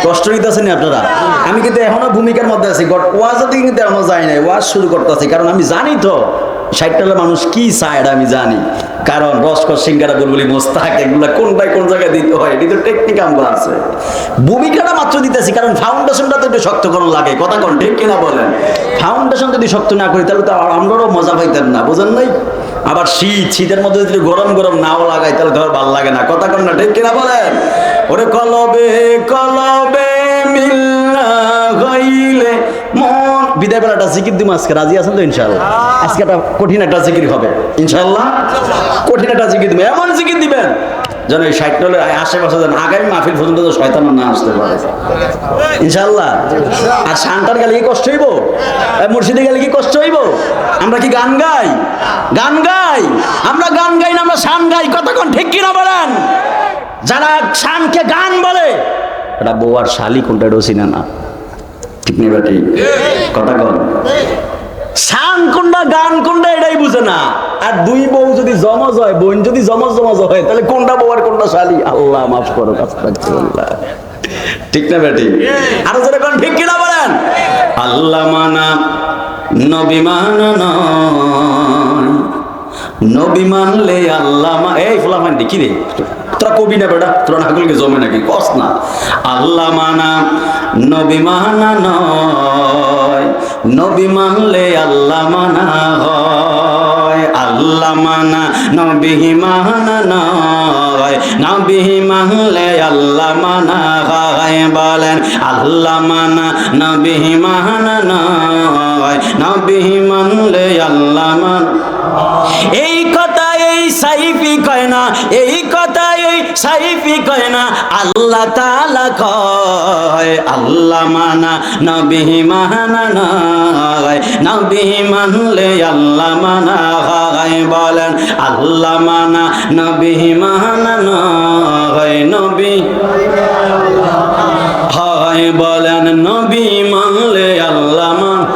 কষ্ট নিতেছেন আপনারা? আমি কিন্তু এখনো ভূমিকার মধ্যে আছি, ওয়াজ দিকে কিন্তু এখনো যাই নাই, ওয়াজ শুরু করতেছি। কারণ আমি জানি তো 60 মানুষ কি চায়, এটা আমি জানি। কারণ রসকস সিঙ্গারা বুলবুলি মোস্তাক এগুলা কোনটায় কোন জায়গায় দিতে হয়, এটি তো টেকনিক আমরা আছে। ভূমিকাটা মাত্র দিতেছি, কারণ ফাউন্ডেশনটা তো একটু শক্ত করার লাগে। কথা কোন ঠিক কিনা বলেন? ফাউন্ডেশন যদি শক্ত না করি তাহলে তো আমরাও মজা পাইতেন না, বুঝেন নাই? আবার শীতের মধ্যে যদি গরম গরম নাও লাগাই তাহলে ধর ভালো লাগে না। কথা কোন না ঠিক কিনা বলেন? ওরে কলবে কলবে মিল্লা গাইলে মন। বিদায় বেলাটা জিকির দিব আজকে, রাজি আছেন তো ইনশাআল্লাহ? আজকে একটা কঠিন একটা জিকির হবে ইনশাআল্লাহ, কঠিন একটা জিকির দিবেন, এমন জিকির দিবেন যেন এই 60 আশেপাশে যেন আগামী মাহফিল পর্যন্ত তো শয়তান না আসতে পারে ইনশাআল্লাহ। আর শান্তার গেলে কি কষ্ট হইব? মুর্শিদে গেলে কি কষ্ট হইব? আমরা কি গান গাই? গান গাই? আমরা গান গাই না, আমরা শান গাই। কতক্ষণ ঠিক কিনা বলেন? যারা শানকে গান বলে, এটা বউ আর শালি কোনটা এটাও চিনে না। ঠিক নেই বেটি? কথা কন। শান কোনটা গান কোনটা এটাই বুঝে না। আর দুই বউ যদি জমজ হয়, বোন যদি জমজ হয়, তাহলে কোনটা বউ আর কোনটা শালি? আল্লাহ মাফ করো। আস্তাগফিরুল্লাহ। ঠিক না বেটি? আরো জোরে কোন ঠিক কিনা বলেন? আল্লাহ মানা নবী মানা নয়, নবী মানলে আল্লাহ এই ফুলাফান দেখি রে, তোরা কবি না বেটা, তোরা নাকুলকে জমে নাকি কস না। আল্লাহ মানা নবী মানা নয়, নবী মানলে আল্লাহ মানা হয়। আল্লাহ মানা নবী মানা নয়, নবী মানলে আল্লাহ মানা হয়। বলেন আল্লাহ মানা নবী মানা নয়, নবী মানলে আল্লাহ মানা। এই কথা এই সাইফি কয় না, এই কথা এই সাইফি কয় না, আল্লাহ তাআলা কয়। আল্লাহ মানা নবী মানা নয়, নবী মানলে আল্লাহ মানা হয়। বলেন আল্লাহ মানা নবী মানা নয়, নবী হয়। বলেন নবী মানলে আল্লাহ মানা।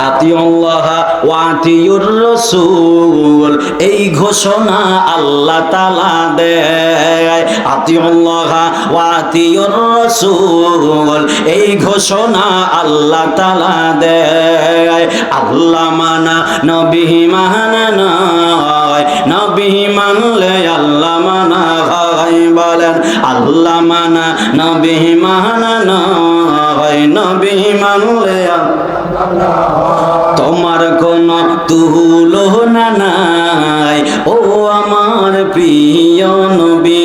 আতিউল্লাহ ওয়া আতিউর রাসূল। এই ঘোষণা আল্লাহ তাআলা দেয়, আতিউল্লাহ ওয়া আতিউর রাসূল, এই ঘোষণা আল্লাহ তাআলা দেয়। আল্লাহ মানা নবী মানা নয়, নবী মানলে আল্লাহ মানা হয়। বলেন আল্লাহ মানা নবী মানা নয়, নবী মানলে তোমার কোন তুলনা নাই ও আমার প্রিয় নবী,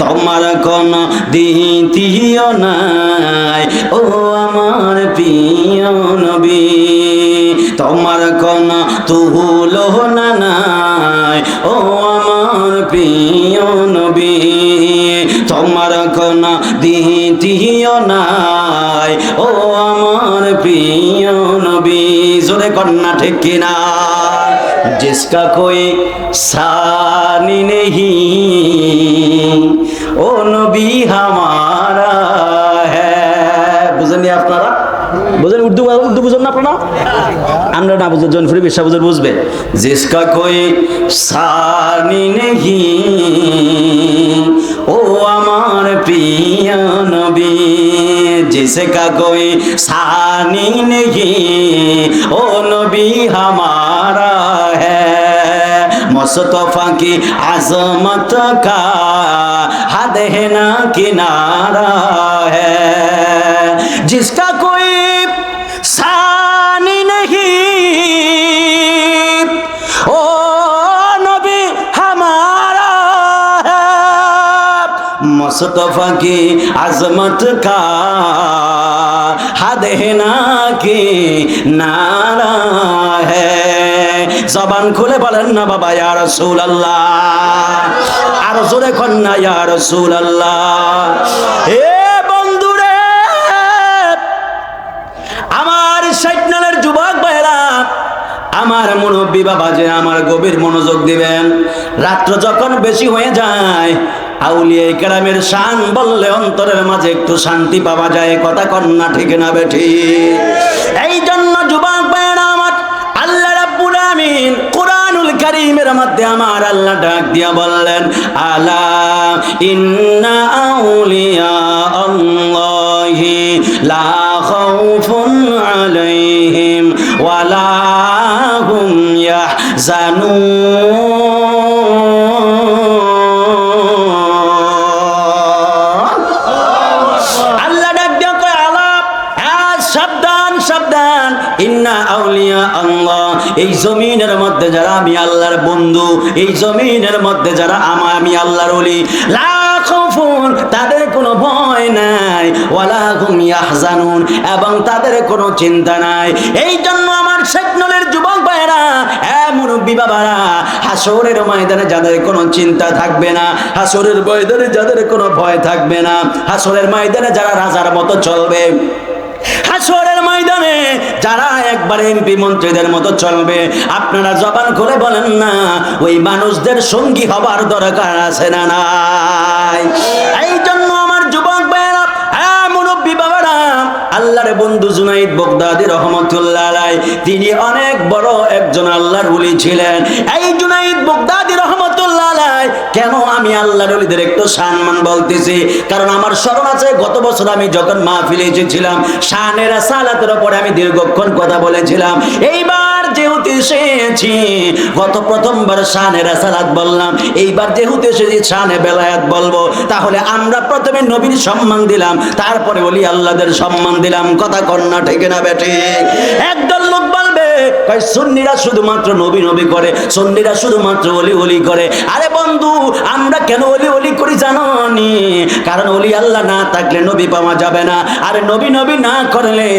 তোমার কোন দ্বিতীয় নাই ও আমার প্রিয় নবী, তোমার কোন তুলনা নাই ও আমার প্রিয় নবী, তোমার কোন দ্বিতীয় নাই ও আমার প্রিয় নবী। জোরে কন্যা ঠিক কিনা? जिसका कोई सानी नहीं ओ नबी हमारा है। বুঝেননি আপনারা? বুঝেন? উর্দু বুঝেন না আপনারা? আমরা না বুঝে জনফরি বিশ্বাস বুঝবে। जिसका कोई सानी नहीं ও আমার প্রিয় নবী, जिसका कोई सानी नहीं ओ नबी हमारा है, मुस्तफा की अजमत का हद है ना किनारा है, जिसका कोई सानी नहीं ओ नबी हमारा है, मुस्तफा की अजमत का हद है ना किनारा है। জবান খুলে বলেন না বাবা ইয়া রাসূলুল্লাহ, আর জোরে কোন না ইয়া রাসূলুল্লাহ। হে বন্ধুরে আমার 60 নালের যুবক ভাইরা, আমার মুরব্বী বাবা যে আমার গভীর মনোযোগ দিবেন। রাত্র যখন বেশি হয়ে যায় আউলিয়া কেরামের শান বললে অন্তরের মাঝে একটু শান্তি পাওয়া যায়। কথা কন্যা ঠিক না বেঠি? এই জন্য যুবক ভাইরা আমার, আল্লাহ রাব্বুল আমিন কুরআনুল কারীমের মধ্যে আমার আল্লাহ ডাক দিয়া বললেন, আলা ইন্না আউলিয়া আল্লাহি লা খাউফুন আলাইহিম ওয়ালা হুম ইয়াহজানুন। ইন্না আউলিয়া আল্লাহ, এই জমিনের মধ্যে যারা আমি আল্লাহর বন্ধু, এই জমিনের মধ্যে যারা আমি আল্লাহর ওলি, লা খাউফুন, তাদের কোনো ভয় নাই, ওয়ালা হুম ইয়াহজানুন, এবং তাদের কোনো চিন্তা নাই। এই জন্য আমার শেখনলের যুবক ভাইরা, মুরব্বী বাবারা, হাসরের ময়দানে যাদের কোনো চিন্তা থাকবে না, হাসরের ময়দানে যাদের কোনো ভয় থাকবে না, হাসরের ময়দানে যারা রাজার মতো চলবে, হাসরের ময়দানে যারা একবারে এমপি মন্ত্রীদের মতো চলবে, আপনারা জবান খুলে বলেন না ওই মানুষদের সঙ্গী হবার দরকার আছে না নাই? এই জন্য আমার যুবক ভাইরা, মুরব্বী বাবারা, আল্লাহর বন্ধু জুনাইদ বাগদাদী রহমাতুল্লাহ আলাইহি, তিনি অনেক বড় একজন আল্লাহর ওলি ছিলেন। এই জুনাইদ বাগদাদী রহমাতুল্লাহ আলাইহি, কেন আমি আল্লাহর ওলিদের একটু সম্মান বলতেছি? কারণ আমার স্মরণ আছে গত বছর আমি যখন মাহফিলে এসেছিলাম, শানে রাসালাতের উপরে আমি দীর্ঘক্ষণ কথা বলেছিলাম। এইবার যেহেতু এসেছি, গত প্রথমবার শানে রাসালাত বললাম, এইবার যেহেতু এসেছি শানে বেলায়াত বলবো। তাহলে আমরা প্রথমে নবীর সম্মান দিলাম, তারপরে ওলি আল্লাহদের সম্মান দিলাম। কথা কন্যা ঠিক না বেঠি? একদল লোক বলবে কয় সুন্নিরা শুধুমাত্র নবী নবী করে, সুন্নিরা শুধুমাত্র ওলি ওলি করে। আরে বন্ধু, আমরা কেন ওলি ওলি করি জানো নি? কারণ ওলি আল্লাহ না থাকলে নবী পাওয়া যাবে না, আর নবী নবী না করলে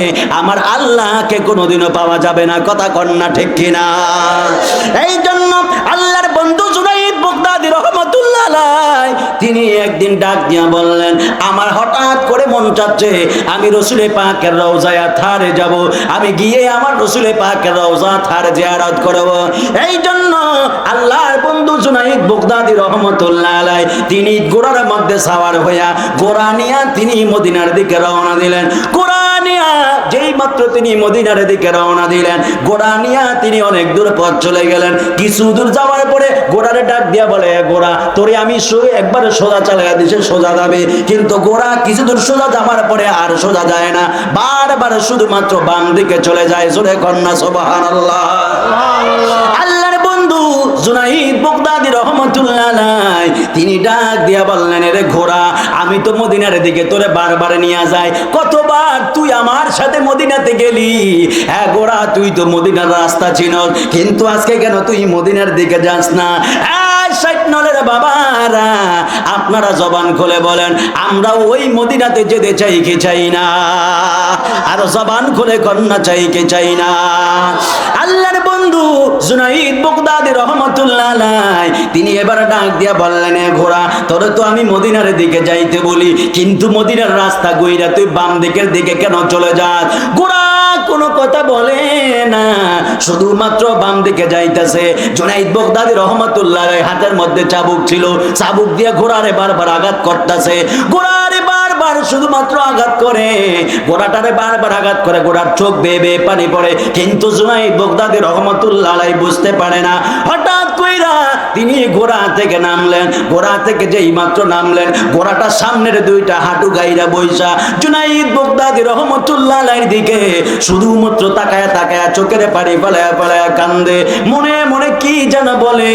আমার আল্লাহকে কোনোদিনও পাওয়া যাবে না। কথা কন্যা ঠিক কিনা? এই জন্য আল্লাহর বন্ধু জুনাইদ বাগদাদী রহমাতুল্লাহ আলাইহি, তিনি একদিন ডাক দিয়া বললেন, আমার হঠাৎ করে মন চাচ্ছে আমি রসুলে পাকের রওজায় থারে যাব, আমি গিয়ে আমার রসুলে পাকের রওজা থার জিয়ারত করব। এই জন্য আল্লাহর বন্ধু জুনাইদ বাগদাদী রহমাতুল্লাহ আলাইহি, তিনি ঘোড়ার মধ্যে সাওয়ার হইয়া ঘোড়া নিয়া তিনি মদিনার দিকে রওনা দিলেন। ঘোড়া নিয়া যেই মাত্র তিনি মদিনার দিকে রওনা দিলেন, ঘোড়া নিয়া তিনি অনেক দূর পথ চলে গেলেন। কিছু দূর যাওয়ার পরে ঘোড়ারে ডাক দিয়া বলে, ঘোড়া তোরে আমি একবার সোজা চালাইয়া দিছে, সোজা যাবে। কিন্তু ঘোড়া কিছু দূর সোজা যাওয়ার পরে আর সোজা যায় না, বারবার শুধুমাত্র বাম দিকে চলে যায়। জোরে কন্যা সুবহানাল্লাহ। আল্লাহর বন্ধু জুনাইদ বাগদাদী রাহমাতুল্লাহ আলাইহি তিনি ডাক দিয়া বললেন, রে ঘোড়া, আমি তো মদিনার দিকে তোরে বারবার নিয়ে যাই, কতবার তুই আমার সাথে মদিনাতে গেলি। হ্যাঁ ঘোড়া, তুই তো মদিনার রাস্তা চিনস, কিন্তু আজকে কেন তুই মদিনার দিকে যাস না? নলের বাবারা, আপনারা জবান খুলে বলেন, আমরা ওই মদিনাতে যেতে চাই কি চাই না? আর জবান খুলে কন্যা চাই কি চাই না? আল্লাহর বন্ধু জুনাইদ বাগদাদী রাহমাতুল্লাহ আলাইহি তিনি এবার ডাক দিয়া বললেন, ঘোড়া তোরে তো আমি মদিনার দিকে যাইতে বলি, কিন্তু মদিনার রাস্তা গইরা তুই বাম দিকের দিকে কেন চলে যাস? ঘোড়া কোনো কথা বলে না, শুধুমাত্র বাম দিকে যাইতেছে। জুনাইদ বাগদাদী রাহমাতুল্লাহ আলাইহি হাতের মধ্যে চাবুক ছিল, চাবুক দিয়ে ঘোড়ারে বারবার আঘাত করতেছে। ঘোড়ারে বারবার শুধুমাত্র আঘাত করে, ঘোড়াটারে বারবার আঘাত করে, ঘোড়ার চোখ বেয়ে বেয়ে পানি পড়ে। কিন্তু জুনাইদ বাগদাদী রাহমাতুল্লাহ আলাইহি বুঝতে পারে না। হঠাৎ কইরা তিনি ঘোড়া থেকে নামলেন। ঘোড়া থেকে যেই মাত্র নামলেন, ঘোড়াটা সামনের দুইটা হাঁটু গাইরা বইসা জুনাইদ বাগদাদী রাহমাতুল্লাহ আলাইহির দিকে শুধুমাত্র তাকায়া তাকায়া চোখের পানি ফেলায়া ফেলায়া কান্দে, মনে মনে কি যেন বলে।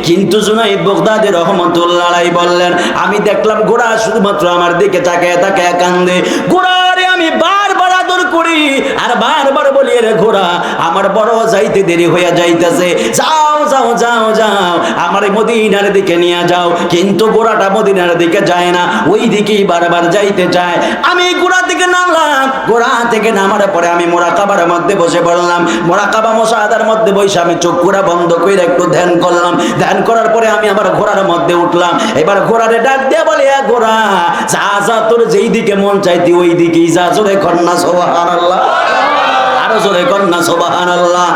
কিন্তু জুনাইদ বাগদাদী রাহমাতুল্লাহ আলাইহি বললেন, আমি দেখলাম ঘোড়া শুধুমাত্র আমার দিকে তাকায়া তাকায়া কান্দে। ঘোড়ারে আমি বারবার আদর করি আর বারবার বলি, রে ঘোড়া আমার বড় যাইতে দেরি হইয়া যাইতেছে, যাও যাও যাও যাও আমার মদিনার দিকে নিয়ে যাও। কিন্তু ঘোড়াটা মদিনার দিকে যায় না, ওই দিকেই বারবার যাইতে চায়। আমি ঘোড়া থেকে নামলাম, ঘোড়া থেকে নামার পরে আমি মুরাকাবার মধ্যে বসে পড়লাম। মুরাকাবা মুশাহাদার মধ্যে বসে আমি চোখ পুরা বন্ধ করে একটু ধ্যান করলাম। ধ্যান করার পরে আমি আবার ঘোড়ার মধ্যে উঠলাম। এবার ঘোড়ারে ডাক দিয়ে বলে, ঘোড়া যা যা তোর যেই দিকে মন চাইতি ওই দিকেই যা। জোরে কন্যা সুবহানাল্লাহ, আরো জোরে কন্যা সুবহানাল্লাহ।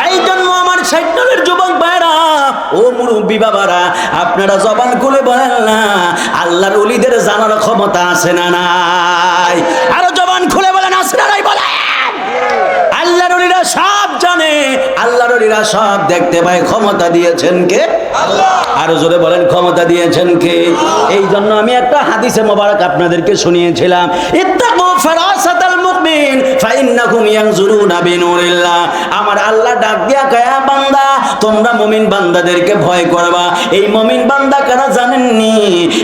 এই জন্য আমার ৬০ দলের যুবক ভাইরা, ও মুরব্বী বাবারা, আপনারা জবান খুলে বলেন না, আল্লাহর ওলিদের জানার ক্ষমতা আছে না নাই? আরো জবান খুলে বলেন, আছে না নাই? বলেন। আল্লাহর ওলিরা সব জানে, আল্লাহর ওলিরা সব দেখতে পায়। ক্ষমতা দিয়েছেন কে? আল্লাহ। আরো জোরে বলেন, ক্ষমতা দিয়েছেন কে? এই জন্য আমি একটা হাদিসে মোবারক আপনাদেরকে শুনিয়েছিলাম, ইত্তাকু ফারাসাতাল মুমিন ফাইন্নাহুম ইয়ানজুরুনা বিনুরিল্লাহ। আমার আল্লাহ ডাক দিয়া কয়, বান্দা তোমরা মুমিন বান্দাদেরকে ভয় করবা। এই মুমিন বান্দা কারা জানেননি?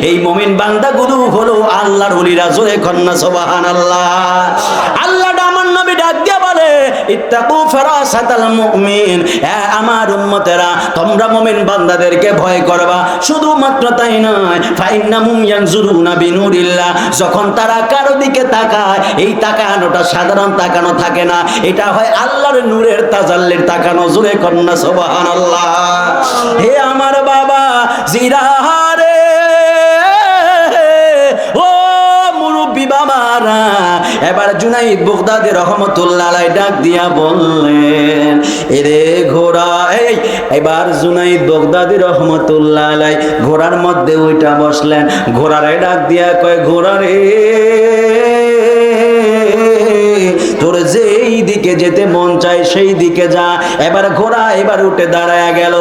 এই মুমিন বান্দাগুলো হলো আল্লাহর ওলিরা। জোরে কন্যা সুবহানাল্লাহ। আল্লাহ আমার নবী ডাক দিয়া বলে, ইত্তাকু ফারাসাতাল মুমিন, আমার উম্মতেরা তোমরা মুমিন বান্দাদেরকে ভয় করবা। শুধুমাত্র তাই নয়, ফাইন্নাহুম ইয়ানজুরুনা বিনুরিল্লাহ। যখন তারা কারো দিকে তাকায়, এই তাকানোটা সাধারণ তাকানো থাকে না, এটা হয় আল্লাহর নূরের তাজাল্লির তাকানো। জোরে কন্যা সুবহানাল্লাহ। হে আমার বাবা জিরারে, ও মুরব্বী বাবারা, এবার জুনাইদ বাগদাদী রাহমাতুল্লাহ আলাইহি ডাক দিয়া বললেন, এরে ঘোড়া। এবার জুনাইদ বাগদাদী রাহমাতুল্লাহ আলাইহি ঘোড়ার মধ্যে ওইটা বসলেন। ঘোড়ারে ডাক দিয়া কয়, ঘোড়া রে, তোর যেই দিকে যেতে মন চায় সেই দিকে যা। এবার ঘোড়া এবার উঠে দাঁড়ায়া গেল।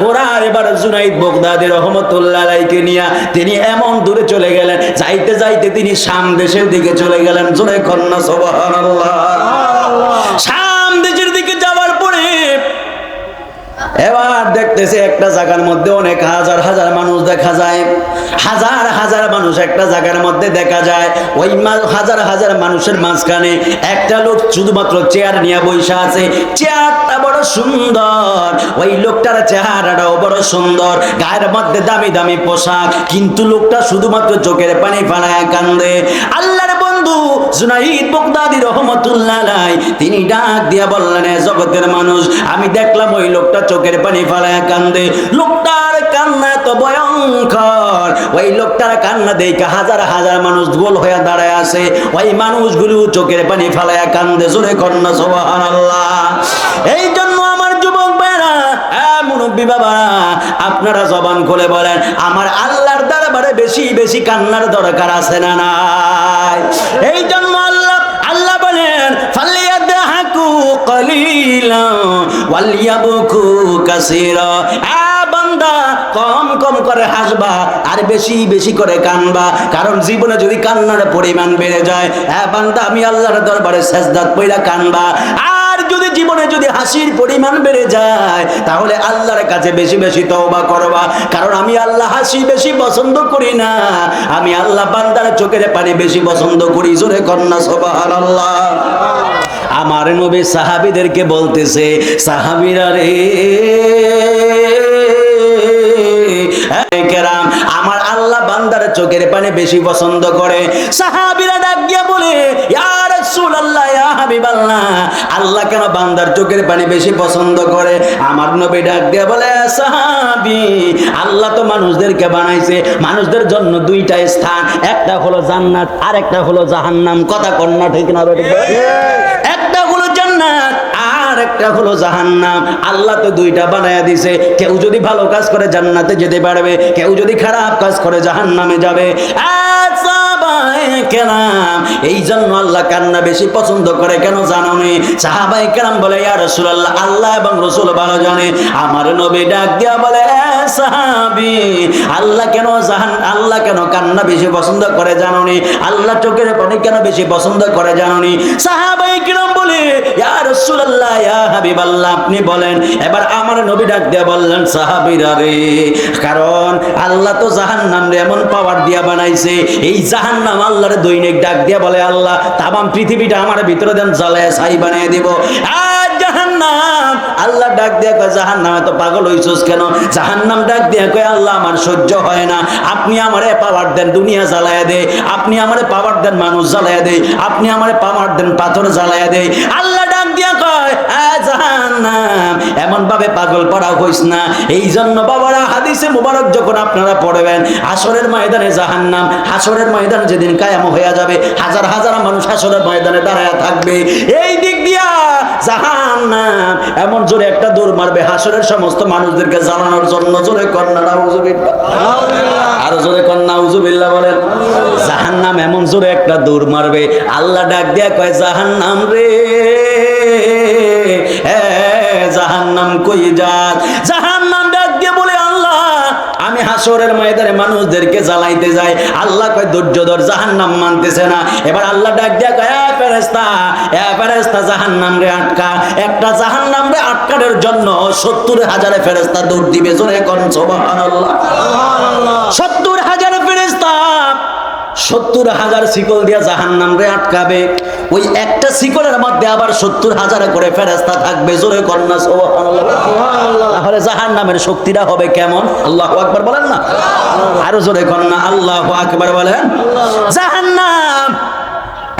ঘোড়া এবার জুনাইদ বাগদাদী রাহমাতুল্লাহ আলাইহিকে নিয়ে তিনি এমন দূরে চলে গেলেন, যাইতে যাইতে তিনি শাম দেশের দিকে চলে গেলেন। জোরে কন্যা সুবহানাল্লাহ। শাম দেশের দিকে যাওয়ার পরে এবার দেখতেছে একটা জায়গার মধ্যে অনেক হাজার হাজার মানুষ দেখা যায়। হাজার হাজার মানুষ একটা জায়গার মধ্যে দেখা যায়। ওই হাজার হাজার মানুষের মাঝখানে একটা লোক শুধুমাত্র চেয়ার নিয়ে বসে আছে। চেয়ারটা বড় সুন্দর, ওই লোকটার চেহারাটাও বড় সুন্দর, গায়ের মধ্যে দামি দামি পোশাক, কিন্তু লোকটা শুধুমাত্র চোখের পানি ফেলায় কান্দে। আল্লাহর বন্ধু জুনাইদ বাগদাদী রাহমাতুল্লাহ আলাইহি তিনি ডাক দিয়া বললেন, জগতের মানুষ, আমি দেখলাম ওই লোকটা চোখের পানি ফেলায় কান্দে। লোকটার কান্না এত ভয়ঙ্কর, ওই লোকটার কান্না দেখে হাজার হাজার মানুষ গোল হয়ে দাঁড়ায় আছে। ওই মানুষগুলো চোখের পানি ফেলায় কান্দে। জোরে কন্যা সুবহানাল্লাহ। এই জন্য আমার যুবক ভাইরা, মুরব্বী বাবা, আপনারা জবান খুলে বলেন, আমার আল্লাহর দরবারে বেশি বেশি কান্নার দরকার আছে না নাই? এই জন্য আল্লাহ বলেন, ফালিয়াদহাকু কালিলা ওয়ালিয়াবকু কাসীরা। বান্দা, কম কম করে হাসবা আর বেশি বেশি করে কানবা, কারণ জীবনে যদি কান্নার পরিমাণ বেড়ে যায়, বান্দা আমি আল্লাহর দরবারে সেজদাত পইরা কানবা। আর যদি জীবনে যদি হাসির পরিমাণ বেড়ে যায়, তাহলে আল্লাহর কাছে বেশি বেশি তওবা করবা, কারণ আমি আল্লাহ হাসি বেশি পছন্দ করি না, আমি আল্লাহ বান্দার চোখের পানি বেশি পছন্দ করি। জোরে কন্যা সুবহানাল্লাহ। আমার নবী সাহাবীদেরকে বলতেছে, সাহাবীরা রে, আমার আল্লাহ বান্দার চোখের পানি বেশি পছন্দ করে। সাহাবীরা ডাক দিয়া বলে, ইয়া রাসূলুল্লাহ, ইয়া হাবিবাল্লাহ, আল্লাহ কেন বান্দার চোখের পানি বেশি পছন্দ করে? আমার নবী ডাক দিয়া বলে, সাহাবী, আল্লাহ তো মানুষদেরকে বানাইছে, মানুষদের জন্য দুইটা স্থান, একটা হলো জান্নাত আর একটা হলো জাহান্নাম। কথা কন্যা ঠিক না? একটা হলো জান্নাত আর একটা হলো জাহান্নাম। আল্লাহ তো দুইটা বানায়া দিছে, কেউ যদি ভালো কাজ করে জান্নাতে যেতে পারবে, কেউ যদি খারাপ কাজ করে জাহান্নামে যাবে। এই জন্য আল্লাহ কান্না বেশি পছন্দ করে, কেন জানো নি? সাহাবায়ে কেরাম বলে, ইয়া রাসূলুল্লাহ, আল্লাহ এবং রাসূল ভালো জানে। আমার নবী ডাক দিয়া বলে, সাহাবী, আল্লাহ কেন কান্না বেশি পছন্দ করে জানো নি? আল্লাহ চোখের পানি কেন বেশি পছন্দ করে জানো নি? সাহাবায়ে কেরাম বলে, ইয়া রাসূলুল্লাহ, ইয়া হাবিবাল্লাহ, আপনি বলেন। এবার আমার নবী ডাক দিয়া বললেন, সাহাবীরা রে, কারণ আল্লাহ তো জাহান্নাম রে এমন পাওয়ার দিয়া বানাইছে, এই জাহান্নাম আল্লাহর দৈনিক ডাক দিয়া বলে, আল্লাহ তামাম পৃথিবীটা আমার ভিতরে দেন জ্বালায় ছাই বানিয়ে দিব। আর জাহান্নাম, আল্লাহ ডাক দিয়া কয়, জাহান্নাম এত পাগল হইছস কেন? জাহান্নাম ডাক দিয়া কয়, আল্লাহ আমার সহ্য হয় না, আপনি আমারে পাওয়ার দেন দুনিয়া জ্বালায়া দে, আপনি আমারে পাওয়ার দেন মানুষ জ্বালায়া দে, আপনি আমারে পাওয়ার দেন পাথর জ্বালায়া দে। আল্লাহ ডাক দিয়া কয়, জাহান্নাম এমন ভাবে পাগল করা হইস না। এই জন্য বাবারা, হাদিসে মুবারক যখন আপনারা পড়বেন, হাসরের ময়দানে জাহান্নাম, হাসরের ময়দান যেদিন কায়েম হয়ে যাবে, হাজার হাজার মানুষ হাসরের ময়দানে দাঁড়ায় থাকবে, এই দিক দিয়া জাহান্নাম এমন জোরে একটা দৌড় মারবে হাসরের সমস্ত মানুষদেরকে জ্বালানোর জন্য। জোরে কন্যা নাউজুবিল্লাহ, আর জোরে কন্যা নাউজুবিল্লাহ বলেন। জাহান্নাম এমন জোরে একটা দৌড় মারবে, আল্লাহ ডাক দিয়া কয়, জাহান্নাম রে, জাহান্নাম কই যাস? জাহান্নাম ডাক দিয়ে বলে, আল্লাহ আমি হাসরের ময়দানে মানুষদেরকে জ্বালাইতে যাই। আল্লাহ কয়, ধৈর্য ধর, জাহান্নাম মানতেছে না। এবার আল্লাহ ডাক দিয়া কয়, ফেরেশতা জাহান্নাম রে আটকা। একটা জাহান্নাম রে আটকানোর জন্য 70,000 ফেরেশতা দৌড় দিবে। জোরে কোন সুবহানাল্লাহ। 70,000 ফেরেশতা 70,000 শিকল দিয়া জাহান্নাম রে আটকাবে। ওই একটা শিকলের মধ্যে আবার 70,000 করে ফেরেশতা থাকবে। জোরে কন্যা সুবহানাল্লাহ। তাহলে জাহান্নামের শক্তিটা হবে কেমন? আল্লাহু আকবার বলেন না, আরো জোরে কন্যা আল্লাহু আকবার বলেন। জাহান্নাম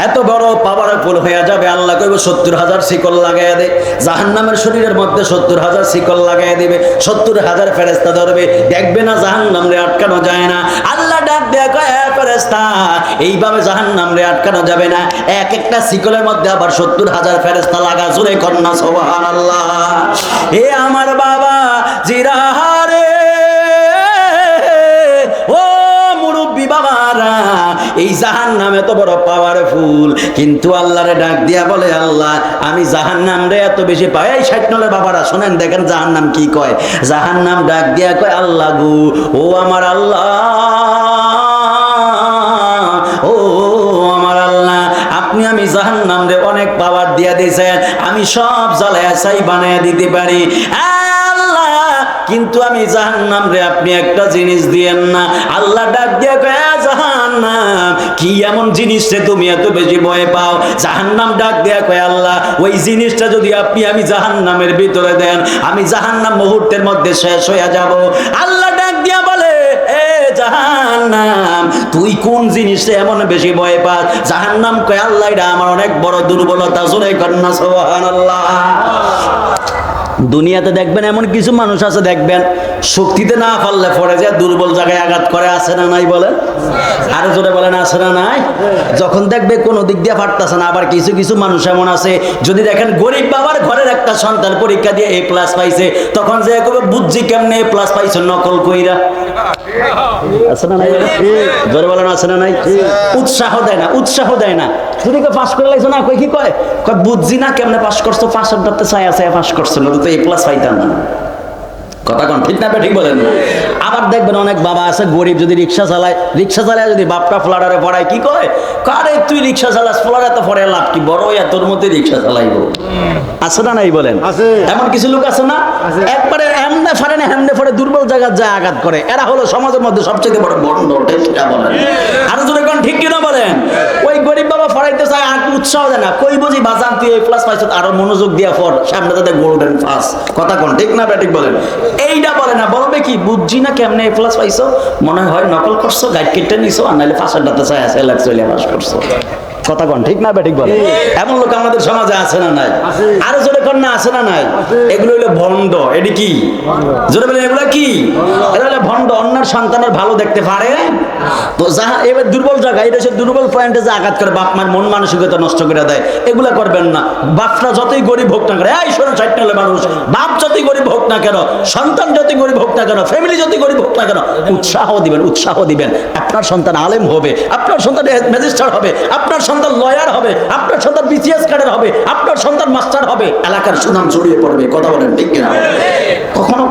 এত বড় পাওয়ারফুল হয়ে যাবে, আল্লাহ কইব 70,000 শিকল লাগাইয়া দে। জাহান্নামের শরীরের মধ্যে 70,000 শিকল লাগাইয়া দিবে, 70,000 ফেরেশতা ধরবে, দেখবে না জাহান্নাম রে আটকানো যায় না। আল্লাহ ডাক দেয়া কয়, ফেরেশতা এইভাবে জাহান্নাম রে আটকানো যাবে না, এক একটা শিকলের মধ্যে আবার 70,000 ফেরেশতা লাগা। জোরে কন্যা সুবহানাল্লাহ। হে আমার বাবা জিরাহারে, ও মুরব্বি বাবারা, এই জাহান্নাম এত বড় পাওয়ারফুল, কিন্তু আল্লাহরে ডাক দিয়া বলে, আল্লাহ আমি জাহান্নাম রে এত বেশি পাই। এই 60 নলের বাবারা শোনেন, দেখেন জাহান্নাম কি কয়। জাহান্নাম ডাক দিয়া কয়, আল্লাহ গো, ও আমার আল্লাহ, ও আমার আল্লাহ, আপনি আমি জাহান্নাম রে অনেক পাওয়ার দিয়া দিয়েছেন, আমি সব জ্বালায়া ছাই বানায়া দিতে পারি, কিন্তু আমি জাহান্নাম রে আপনি একটা জিনিস দিয়েন না। আল্লাহ ডাক দিয়া কয়, জাহান্নাম কি এমন জিনিস রে তুমি এত বেশি ভয় পাও? জাহান্নাম ডাক দিয়া কয়, আল্লাহ ওই জিনিসটা যদি আপনি আমি জাহান্নামের ভিতরে দেন, আমি জাহান্নাম মুহূর্তের মধ্যে শেষ হয়ে যাব। আল্লাহ ডাক দিয়া বলে, এ জাহান্নাম তুই কোন জিনিসে এমন বেশি ভয় পাস? জাহান্নাম কয়, আল্লাহ এটা আমার অনেক বড় দুর্বলতা। জোরে কন্যা সুবহানাল্লাহ। দুনিয়াতে দেখবেন এমন কিছু মানুষ আছে, দেখবেন শক্তিতে না পারলে পড়ে যায়, দুর্বল জায়গায় আঘাত করে, আছে না নাই বলেন? আরো জোরে বলেন, আছে না নাই? যখন দেখবে কোনো দিক দিয়ে পারতেছে না। আবার কিছু কিছু মানুষ এমন আছে, যদি দেখেন গরিব বাবার ঘরের একটা সন্তান পরীক্ষা দিয়ে A+ পাইছে, তখন যে কবে বুঝছি কেমনে A+ পাইছে, নকল কইরা। আছে না নাই? জোরে বলেন, আছে না নাই? উৎসাহ দেয় না, উৎসাহ দেয় না। যদি কেউ পাস করে লাগছে না, কই কি কয়, বুঝছি না কেমনে পাস করছো, পাশের ডাক্তার চাই আছে পাস করছো না, তো A+ পাইতাম না। কথা কোন ঠিক না? ঠিক বলেন। আবার দেখবেন অনেক বাবা আছে গরিব, যদি রিক্সা চালায় যদি বাপটা ফ্লাডারে পড়ায়, কি কয়, কারে তুই রিক্সা চালাস, ফ্লাডারে তো পড়ে লাভ কি, বড় হইয়া তোর মধ্যে রিক্সা চালাইবো। আছে না নাই বলেন? এমন কিছু লোক আছে না, একবারে এমনে ফারে না হেমনে ফারে, দুর্বল জায়গায় যায় আঘাত করে। এরা হলো সমাজের মধ্যে সবচেয়ে বড় বন্ড। বলেন আরো জোরে কোন ঠিক কিনা বলেন? ওই গরিব বাবা ফরাইতে চায়, আর উৎসাহ দেয় না, কই বুঝি বাজান তুই A+ পাইছ, আরো মনোযোগ দিয়া পড়, সামনে তাদের গোল্ডেন পাস। কথা কোন ঠিক না? ঠিক বলেন। এইটা বলে না, বলবে কি, বুঝছি না কেমনে A+ পাইছো, মনে হয় নকল করছো, গাইড কেটে নিছো, আর নাহলে পাশের ডাক্তার চাই আছে এলাক চলে পাস করছো। কথা কোন ঠিক না? ঠিক বলে। এমন লোক আমাদের সমাজে আছে না নাই? আরো জোরে কোন না, আছে না নাই? এগুলো হলো ভণ্ড। এটি কি? জোরে বলে, এগুলো কি? এরা হলো ভণ্ড। অন্যের সন্তানের ভালো দেখতে পারে তো, যাহা এবার দুর্বল জায়গা, এটা হচ্ছে দুর্বল পয়েন্টে যে আঘাত করে, বাপ মার মন মানসিকতা নষ্ট করে দেয়। এগুলা করবেন না। বাপটা যতই গরিব হোক না কেন, এই শোনো 60 হলে মানুষ, বাপ যতই গরিব হোক না কেন, সন্তান যতই গরিব হোক না কেন, ফ্যামিলি যতই গরিব হোক না কেন, উৎসাহ দিবেন, উৎসাহ দিবেন। আপনার সন্তান আলেম হবে, আপনার সন্তান ম্যাজিস্ট্রেট হবে, আপনার সন্তান লয়ার হবে, আপনার সন্তান BCS ক্যাডার হবে, আপনার সন্তান মাস্টার হবে, এলাকার সুনাম ছড়িয়ে পড়বে। কথা বলেন ঠিক কিনা? কখনো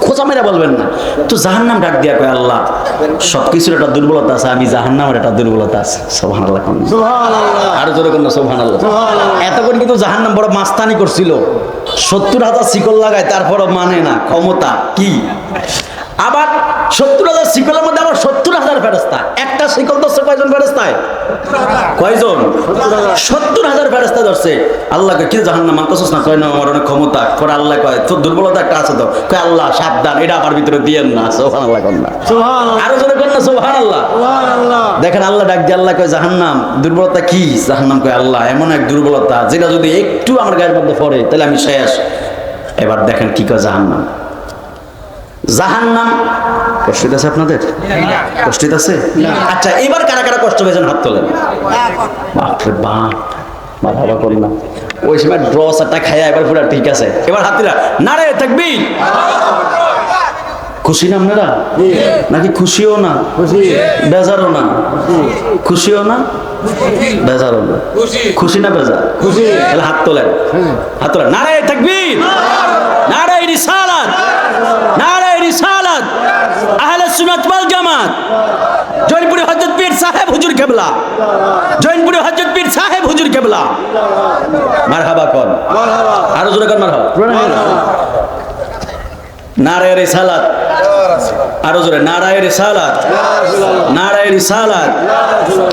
খোঁচা মেরে বলবেন না। তো জাহান্নাম ডাক দিয়া কয়, আল্লাহ সবকিছুর একটা দুর্বলতা আছে, আমি জাহান্নামের একটা দুর্বলতা আছে। সুবহানাল্লাহ। আরো জোরে কোন সুবহানাল্লাহ। এতক্ষণ কিন্তু জাহান্নাম বড় মাস্তানি করছিল, 70,000 শিকল লাগায়, তারপরও মানে না, ক্ষমতা কি। আবার 70,000 শিকলের মধ্যে আবার 70,000 ফেরেশতা। একটা শিকল ধরছে কয়জন ফেরেশতায়? কয়জন? 70,000 ফেরেশতা ধরছে। আল্লাহকে কি জাহান্নাম মানতেছস না? কয় না, আমার অনেক ক্ষমতা। পরে আল্লাহ কয়, তোর দুর্বলতা একটা আছে তো। কয়, আল্লাহ সাবধান, এটা আমার ভিতরে দিয়েন না। সুবহানাল্লাহ কোন না? সুবহানাল্লাহ। আরো জোরে কোন না? সুবহানাল্লাহ। সুবহানাল্লাহ। দেখেন আল্লাহ ডাক দিয়ে আল্লাহ কয়, জাহান্নাম দুর্বলতা কি? জাহান্নাম কয়, আল্লাহ এমন এক দুর্বলতা, যেটা যদি একটু আমার গায়ের মধ্যে পড়ে তাহলে আমি শেষ। এবার দেখেন কি কয় জাহান্নাম। জাহান্নাম কষ্ট আছে আপনাদের? কষ্ট আছে? আচ্ছা, এবার কারা কারা কষ্ট পেয়েছেন হাত তোলেন। বাপরে বাপ, মাথা করি না। ওই সময় ড্রসারটা খাইয়া এবার পুরো ঠিক আছে। এবার হাতিরা নারে তাকবীর। খুশি না আপনারা? নাকি খুশিও না, বেজারও না? খুশিও না, বেজারও না। খুশি না বেজার? খুশি। তাহলে হাত তোলেন, হাত তোলেন। নারে তাকবীর, নারে রিসালাত, নারে রিসালাত, আহলে সুন্নাত ওয়াল জামাত, জৈনপুরি হযরত পীর সাহেব হুজুর কেবলা, জৈনপুরি হযরত পীর সাহেব হুজুর কেবলা। মারহাবা কোন? মারহাবা। আরো জোরে কোন মারহাবা। নারে রিসালাত, আরো জোরে নারায়ে রিসালাত, নারায়ে রিসালাত।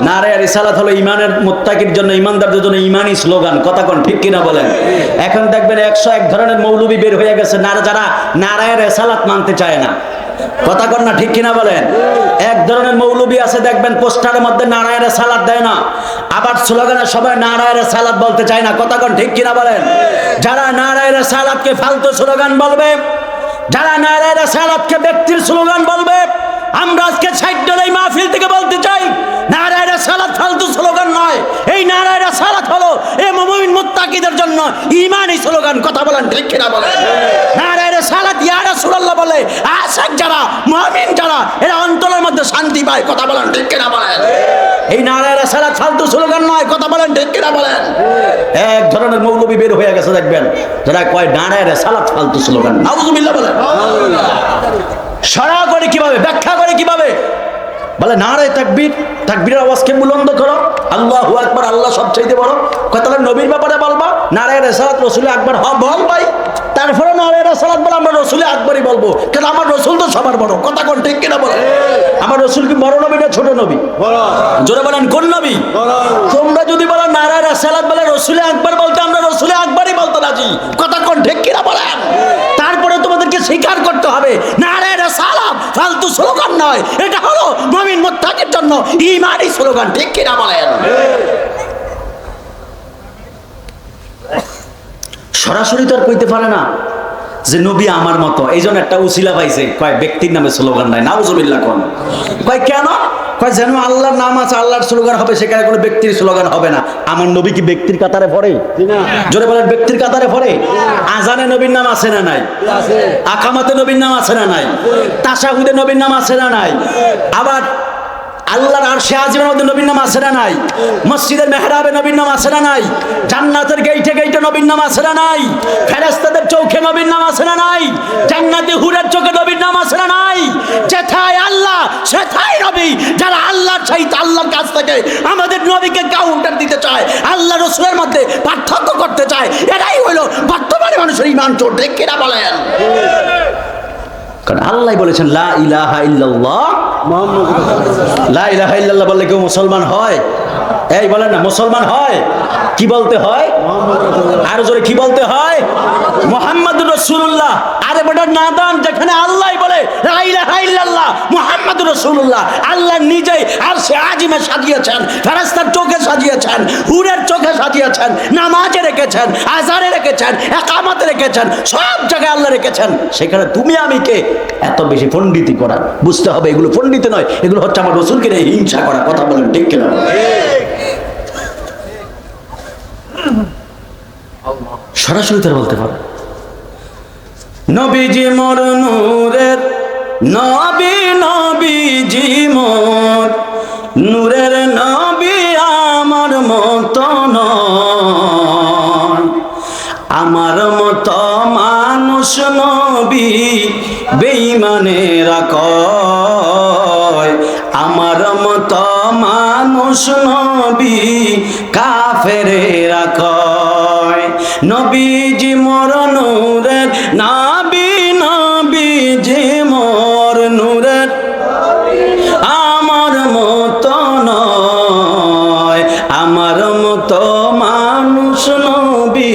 নারায়ে রিসালাত হলো ইমানের মুত্তাকির জন্য, ইমানদারদের জন্য ইমানি স্লোগান। কথা কোন ঠিক কিনা বলেন? এখন দেখবেন 101 ধরনের মৌলবি বের হয়ে গেছে, যারা নারায়ে রিসালাত মানতে চায় না। কথা কোন না ঠিক কিনা বলেন? এক ধরনের মৌলবি আছে, দেখবেন পোস্টারের মধ্যে নারায়ে রিসালাত দেয় না, আবার স্লোগানে সবাই নারায়ে রিসালাত বলতে চায় না। কথা কোন ঠিক কিনা বলেন? যারা নারায়ে রিসালাতকে ফালতু স্লোগান বলবে, যারা নারায়ে রিসালাতকে ব্যক্তির স্লোগান বলবে, আমরা আজকে 60 ডলাই মাহফিল থেকে বলতে চাই, নারায়ে রিসালাত ফালতু স্লোগান নয়। এই নারায়ে রিসালাত হলো এই মুমিন মুত্তাকিদের জন্য ঈমানি স্লোগান। কথা বলেন ঠিক কিনা বলেন? নারায়ে রিসালাত ইয়া রাসূলুল্লাহ বলে আশিক যারা, মুমিন যারা, এরা অন্তরের মধ্যে শান্তি পায়। কথা বলেন ঠিক কিনা বলেন? এই নারায়ে রিসালাত ফালতু স্লোগান নয়। কথা বলেন ঠিক কিনা বলেন? এক ধরনের মৌলবি বের হয়ে গেছে, দেখবেন যারা কয় নারায়ে রিসালাত ফালতু স্লোগান। নাউযুবিল্লাহ বলেন। সারা করে কিভাবে, ব্যাখ্যা করে কিভাবে? বলে নারায়ে তাকবীর, তাকবীরের আওয়াজকে বুলন্দ করো, আল্লাহু আকবার, আল্লাহ সবচেয়ে বড়। কথা নবীর ব্যাপারে বলবা নারায়ে রিসালাত, রাসূল আকবার। হ্যাঁ বল ভাই, তারপরে নারায়ে রিসালাত বলে আমরা রাসূল আকবরই বলবো, কারণ আমার রাসূল তো সবার বড়। কথা কোন ঠিক কিনা বলে? আমার রাসূল কি বড় নবী না ছোট নবী? বড়। জোরে বলেন কোন নবী? বড়। তোমরা যদি বলো নারায়ে রিসালাত বলে রাসূল আকবার বলতে, আমরা রাসূল আকবরই বলতে রাজি। কথা কোন ঠিক কিনা বলেন? তারপরে তোমাদেরকে স্বীকার করতে হবে নারায়ে রিসালাত ফালতু স্লোগান নয়, এটা হলো মুমিন মুত্তাকির জন্য ঈমানি স্লোগান। ঠিক কিনা বলেন? সরাসরি তো আর কইতে পারে না। যে নবী আমার মতো, এই জন্য একটা উসিলা পাইছে, কয় ব্যক্তির নামে স্লোগান নাই, নাউজুবিল্লাহ কোন। কয় কেন? কয় যেন আল্লাহর নাম আছে, আল্লাহর স্লোগান হবে, সেখানে কোনো ব্যক্তির স্লোগান হবে না। আমার নবী কি ব্যক্তির কাতারে পড়ে? জোরে বলেন, ব্যক্তির কাতারে পড়ে? আজানে নবীর নাম আছে না নাই? আকামাতে নবীর নাম আছে না নাই? তাশাহুদে নবীর নাম আছে না নাই? আবার আল্লাহর আরশে আজিমের মধ্যে নবীর নাম আছে না নাই? মসজিদের মেহরাবে নবীর নাম আছে না নাই? জান্নাতের গেইটে গেইটে নবীর নাম আছে না নাই? ফেরেশতাদের চৌকে নবীর নাম আছে না নাই? জান্নাতে হুরের চোখে নবীর নাম আছে না নাই? যেথায় আল্লাহ সেথায় নবী। যারা আল্লাহর চাইতে আল্লাহর কাছ থেকে আমাদের নবীকে কাউন্টার দিতে চায়, আল্লাহ রাসূলের মধ্যে পার্থক্য করতে চায়, এটাই হলো বর্তমানে মানুষের ঈমান চোর। ঠিক কিনা বলেন? কারণ আল্লাহ বলেছেন লা ইলাহা ইল্লাল্লাহ মুহাম্মাদুর রাসূলুল্লাহ। লা ইলাহা ইল্লাল্লাহ বললে কেউ মুসলমান হয়? এই বলেন না, মুসলমান হয়? কি বলতে হয়? আর জোরে কি বলতে হয়? মুহাম্মাদুর রাসূলুল্লাহ। আরে বেটা নাদান, যেখানে আল্লাহ বলে লা ইলাহা ইল্লাল্লাহ মুহাম্মাদুর রাসূলুল্লাহ, আল্লাহ নিজেই আরশে আজিমে সাজিয়েছেন, ফেরেশতার চোখে সাজিয়েছেন, হুরের চোখে সাজিয়েছেন, নামাজে রেখেছেন, আজানে রেখেছেন, ইকামতে রেখেছেন, সব জায়গায় আল্লাহ রেখেছেন। সেখানে তুমি আমি কে? এত বেশি পণ্ডিতি করা। বুঝতে হবে এগুলো পণ্ডিত নয়, এগুলো হচ্ছে আমার রাসূলকে নিয়ে হিংসা করা। কথা বলেন ঠিক কিনা? সরাসরি তারা বলতে পারে নবীজি মোর নূরের নবী, নবীজি মোর নূরের নবী, আমার মতো নয়, আমার মতো মানুষ নবী বেঈমানেরা কয়, আমার মতো মানুষ নবী কাফেরেরা কয়। নবীজি মোর নূরের নবী, নবীজি মোর নূরের, আমার মতো নয়, আমার মতো মানুষ নবী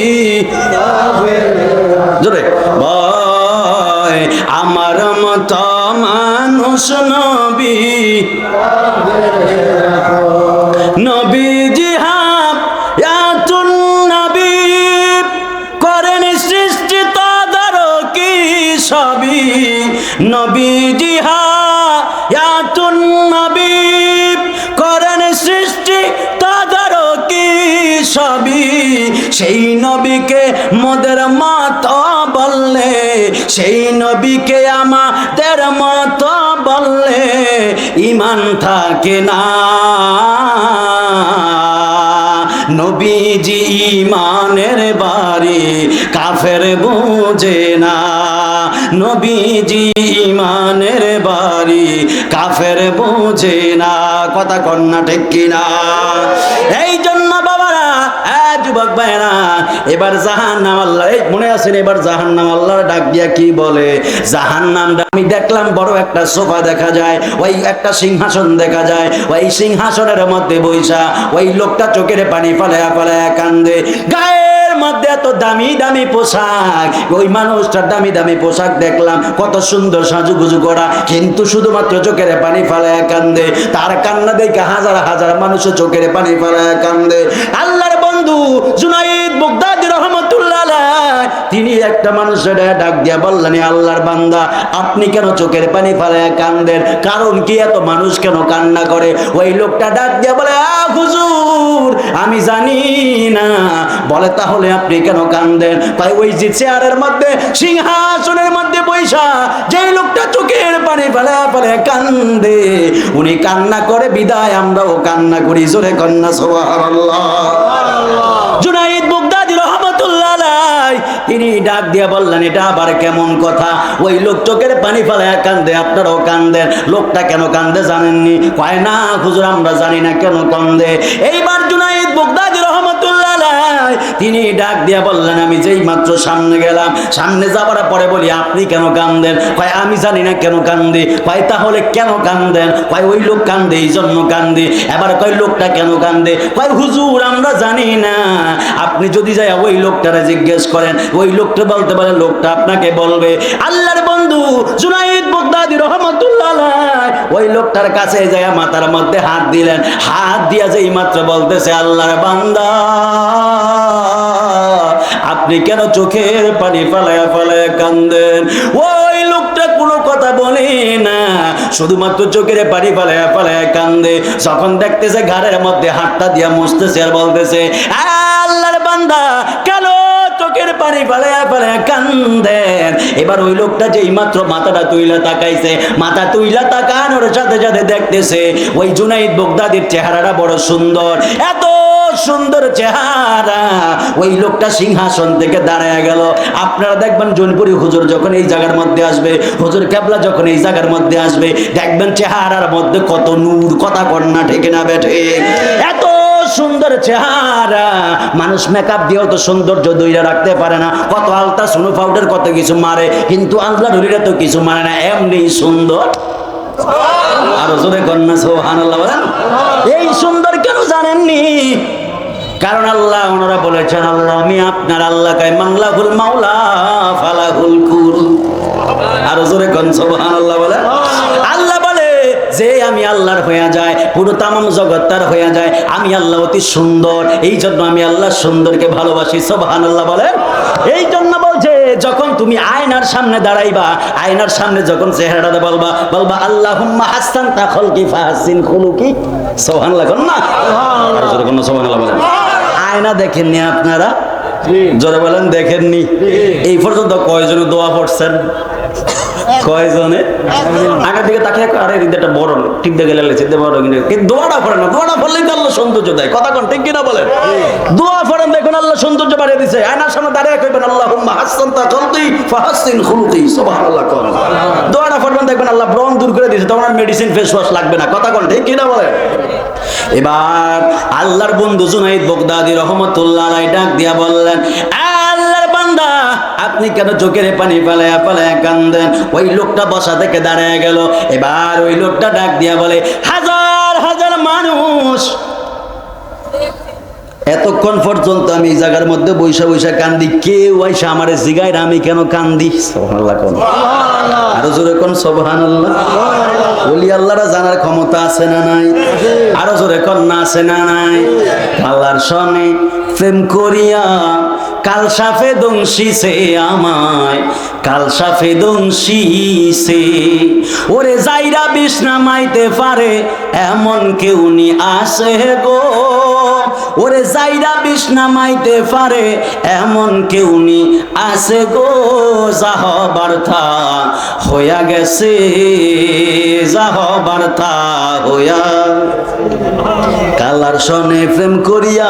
জোরে ভয়, আমার মতো মানুষ নবী। নবীজি হায়াতুন নবী, করেন সৃষ্টি তদারকি সবই। নবীজি হায়াতুন নবী, করেন সৃষ্টি তদারকি সবই। সেই নবীকে মোদের মতো বললে, সেই নবীকে আমাদের মতো বললে ঈমান থাকে না। নবীজি ঈমানের বাড়ি কাফের বোঝে না, নবীজি ঈমানের বাড়ি কাফের বোঝে না। কথা কন্যা ঠিক কিনা? এই জন্য বাবারা, যুবক ভাইরা, এবার জাহান্নাম আল্লাহ, এই মনে আছেন, এবার জাহান্নাম আল্লাহর ডাক দিয়া কি বলে? জাহান্নামটা আমি দেখলাম বড় একটা সোফা দেখা যায়, ওই একটা সিংহাসন দেখা যায়, ওই সিংহাসনের মধ্যে বইসা ওই লোকটা চোখের পানি ফালায়া ফালায়া কান্দে। গায়ের মধ্যে এত দামি দামি পোশাক, ওই মানুষটার দামি দামি পোশাক দেখলাম, কত সুন্দর সাজুগুজু করা, কিন্তু শুধুমাত্র চোখের পানি ফালায়া কান্দে। তার কান্না দেখে হাজার হাজার মানুষ চোখের পানি ফালায়া কান্দে। আল্লাহর বন্ধু জুনাইদ বাগদাদী রাহমাতুল্লাহ আলাইহি, তিনি একটা মানুষের ডাক দিয়া বললেন, আল্লাহর বান্দা, আপনি কেন চোখের পানি ফালায়া কান্দেন? কারণ কি? এত মানুষ কেন কান্না করে? ওই লোকটা ডাক দিয়া বলে, হুজুর আমি জানি না। বলে, তাহলে আপনি কেন কান্দেন? তাই ওই যে চেয়ারের মধ্যে, সিংহাসনের মধ্যে বৈশা যে লোকটা চোখের পানি ফালায়া ফালায়া কান্দে, উনি কান্না করে বিদায় আমরাও কান্না করি। জোরে কন্যা সুবহানাল্লাহ। জুনাইদ বাগদাদী রাহমাতুল্লাহ আলাইহি, তিনি ডাক দিয়া বললেন, এটা আবার কেমন কথা? ওই লোক চোখের পানি ফেলায় কান্দে, আপনারাও কান্দেন। লোকটা কেন কান্দে জানেননি? কয় না হুজুর, আমরা জানি না কেন কান্দে। এইবার জুনাইদ বাগদাদী রাহমাতুল্লাহ আলাইহি, তিনি ডাক দিয়া বললেন, আমি যেই মাত্র সামনে গেলাম, সামনে যাবার পরে বলি, আপনি কেন কান্দেন? কয় আমি জানি না কেন কান্দে। কয় তাহলে কেন কান্দেন? কয় ওই লোক কান্দে, এই জন্য কান্দে। এবার কয় লোকটা কেন কান্দে? কয় হুজুর আমরা জানি না, আপনি যদি যাই ওই লোকটারে জিজ্ঞেস করেন, ওই লোকটা বলতে পারে, লোকটা আপনাকে বলবে। আল্লাহর বন্ধু জুনাইদ বাগদাদী রাহমাতুল্লাহ আলাইহি ওই লোকটার কাছে যায়, মাথার মধ্যে হাত দিলেন। হাত দিয়া যেই মাত্র বলতেছে, আল্লাহর বান্দা, আপনি আপনি কেন চোখের পানি ফালায়া ফালায়া কান্দেন? ওই লোকটা কোনো কথা বলে না, শুধুমাত্র চোখের পানি ফালায়া ফালায়া কান্দে। যখন দেখতেছে ঘাড়ের মধ্যে হাতটা দিয়া মুছতেছে আর বলতেছে, আল্লাহর বান্দা কেন চোখের পানি ফালায়া ফালায়া কান্দেন? এবার ওই লোকটা যেই মাত্র মাথাটা তুইলা তাকাইছে, মাথা তুইলা তাকানোর সাথে সাথে দেখতেছে ওই জুনাইদ বাগদাদির চেহারাটা বড় সুন্দর, এত সুন্দর চেহারা। ওই লোকটা সিংহাসন থেকে দাঁড়ায় গেল। আপনারা দেখবেন জৌনপুরি হুজুর যখন এই জায়গার মধ্যে আসবে, হুজুর কেবলা যখন এই জায়গার মধ্যে আসবে, দেখবেন চেহারার মধ্যে কত নূর, কথা কন্যা ঠিক না বেঠে? এত সুন্দর চেহারা, মানুষ মেকআপ দিয়েও তো সৌন্দর্য দইরা রাখতে পারে না, কত আলতা সোনো পাউডার কত কিছু মারে, কিন্তু আল্লাহ নবীরা তো কিছু মারে না, এমনি সুন্দর। আরো জোরে কন্যা সুবহানাল্লাহ বলেন। এই সুন্দর কেন জানেননি? কারণ আল্লাহ ওনারা বলেছেন, আল্লাহ আমি আপনার আল্লাহ কাই মাংলাহুল মাওলা ফালাহুল কুল। আরো জোরে কন্যা সুবহানাল্লাহ বলেন। আল্লাহ বলে যে আমি আল্লাহর হয়ে যায়, পুরো তামাম জগৎ তার হয়ে যায়। আমি আল্লাহ অতি সুন্দর, এই জন্য আমি আল্লাহ সুন্দরকে ভালোবাসি। সুবহানাল্লাহ বলেন। এই জন্য বলছে যখন তুমি আয়নার সামনে দাঁড়াইবা, আয়নার সামনে যখন চেহারাটা বলবা, বলবা আল্লাহুম্মা হাসানতা খালকি ফাহসিন খুলুকি। সুবহানাল্লাহ কোন না? আর জোরে কোন সুবহানাল্লাহ বলেন। আয়না দেখেননি আপনারা? জোরে বলেন দেখেননি? এই পর্যন্ত কয়জনে দোয়া পড়ছেন? কয়জনে? আগের দিকে তাকিয়ে আরে হৃদয়টা বড় ঠিক দেখে লাগছে বড়, কিন্তু দোয়াটা পড়ে না। দোয়াটা পড়লেই তো আল্লাহ সৌন্দর্য দেয়, কথা কোন ঠিক কিনা বলেন? দোয়া পড়েন, দেখুন আল্লাহ সৌন্দর্য বাড়িয়ে দিচ্ছে। আয়নার সামনে দাঁড়িয়ে কইবেন আল্লাহুম্মা হাসানতা খালকি ফাহসিন খুলুকি। সুবহানাল্লাহ কোন। দোয়াটা পড়বেন, দেখবেন আল্লাহ ব্রণ দূর করে দিয়েছে, তখন আর মেডিসিন ফেস ওয়াশ লাগবে না, কথা কোন ঠিক কিনা বলেন? এবার আল্লাহর বন্ধু জুনাইদ বাগদাদি রহমাতুল্লাহ আলাইহি ডাক দিয়া বললেন, আল্লাহর বান্দা আপনি কেন চোখের পানি ফালায়া ফালায়া কান্দেন? ওই লোকটা বসা থেকে দাঁড়ায় গেল। এবার ওই লোকটা ডাক দিয়া বলে, হাজার হাজার মানুষ এতক্ষণ পর্যন্ত আমি এই জায়গার মধ্যে বৈশা বৈশা কান্দি, কেউ আইসা আমারে জিগায় আমি কেন কান্দি? সুবহানাল্লাহ কোন। আরো জোরে কোন সুবহানাল্লাহ। ওলি আল্লাহরা জানার ক্ষমতা আছে না নাই? আরো জোরে কোন না আছে না নাই? আল্লাহর সনে প্রেম করিয়া কাল সাফে দংশিছে আমায়, কাল সাফে দংশিছে। ওরে যাইরা বিষ নামাইতে পারে এমন কেউ নি আসে গো, ওরে যাইরা বিষ নামাইতে পারে এমন কেউ নি আসে গো। যাহ বার্তা হইয়া গেছে, যাহ বার্তা হইয়া। কালার সনে প্রেম করিয়া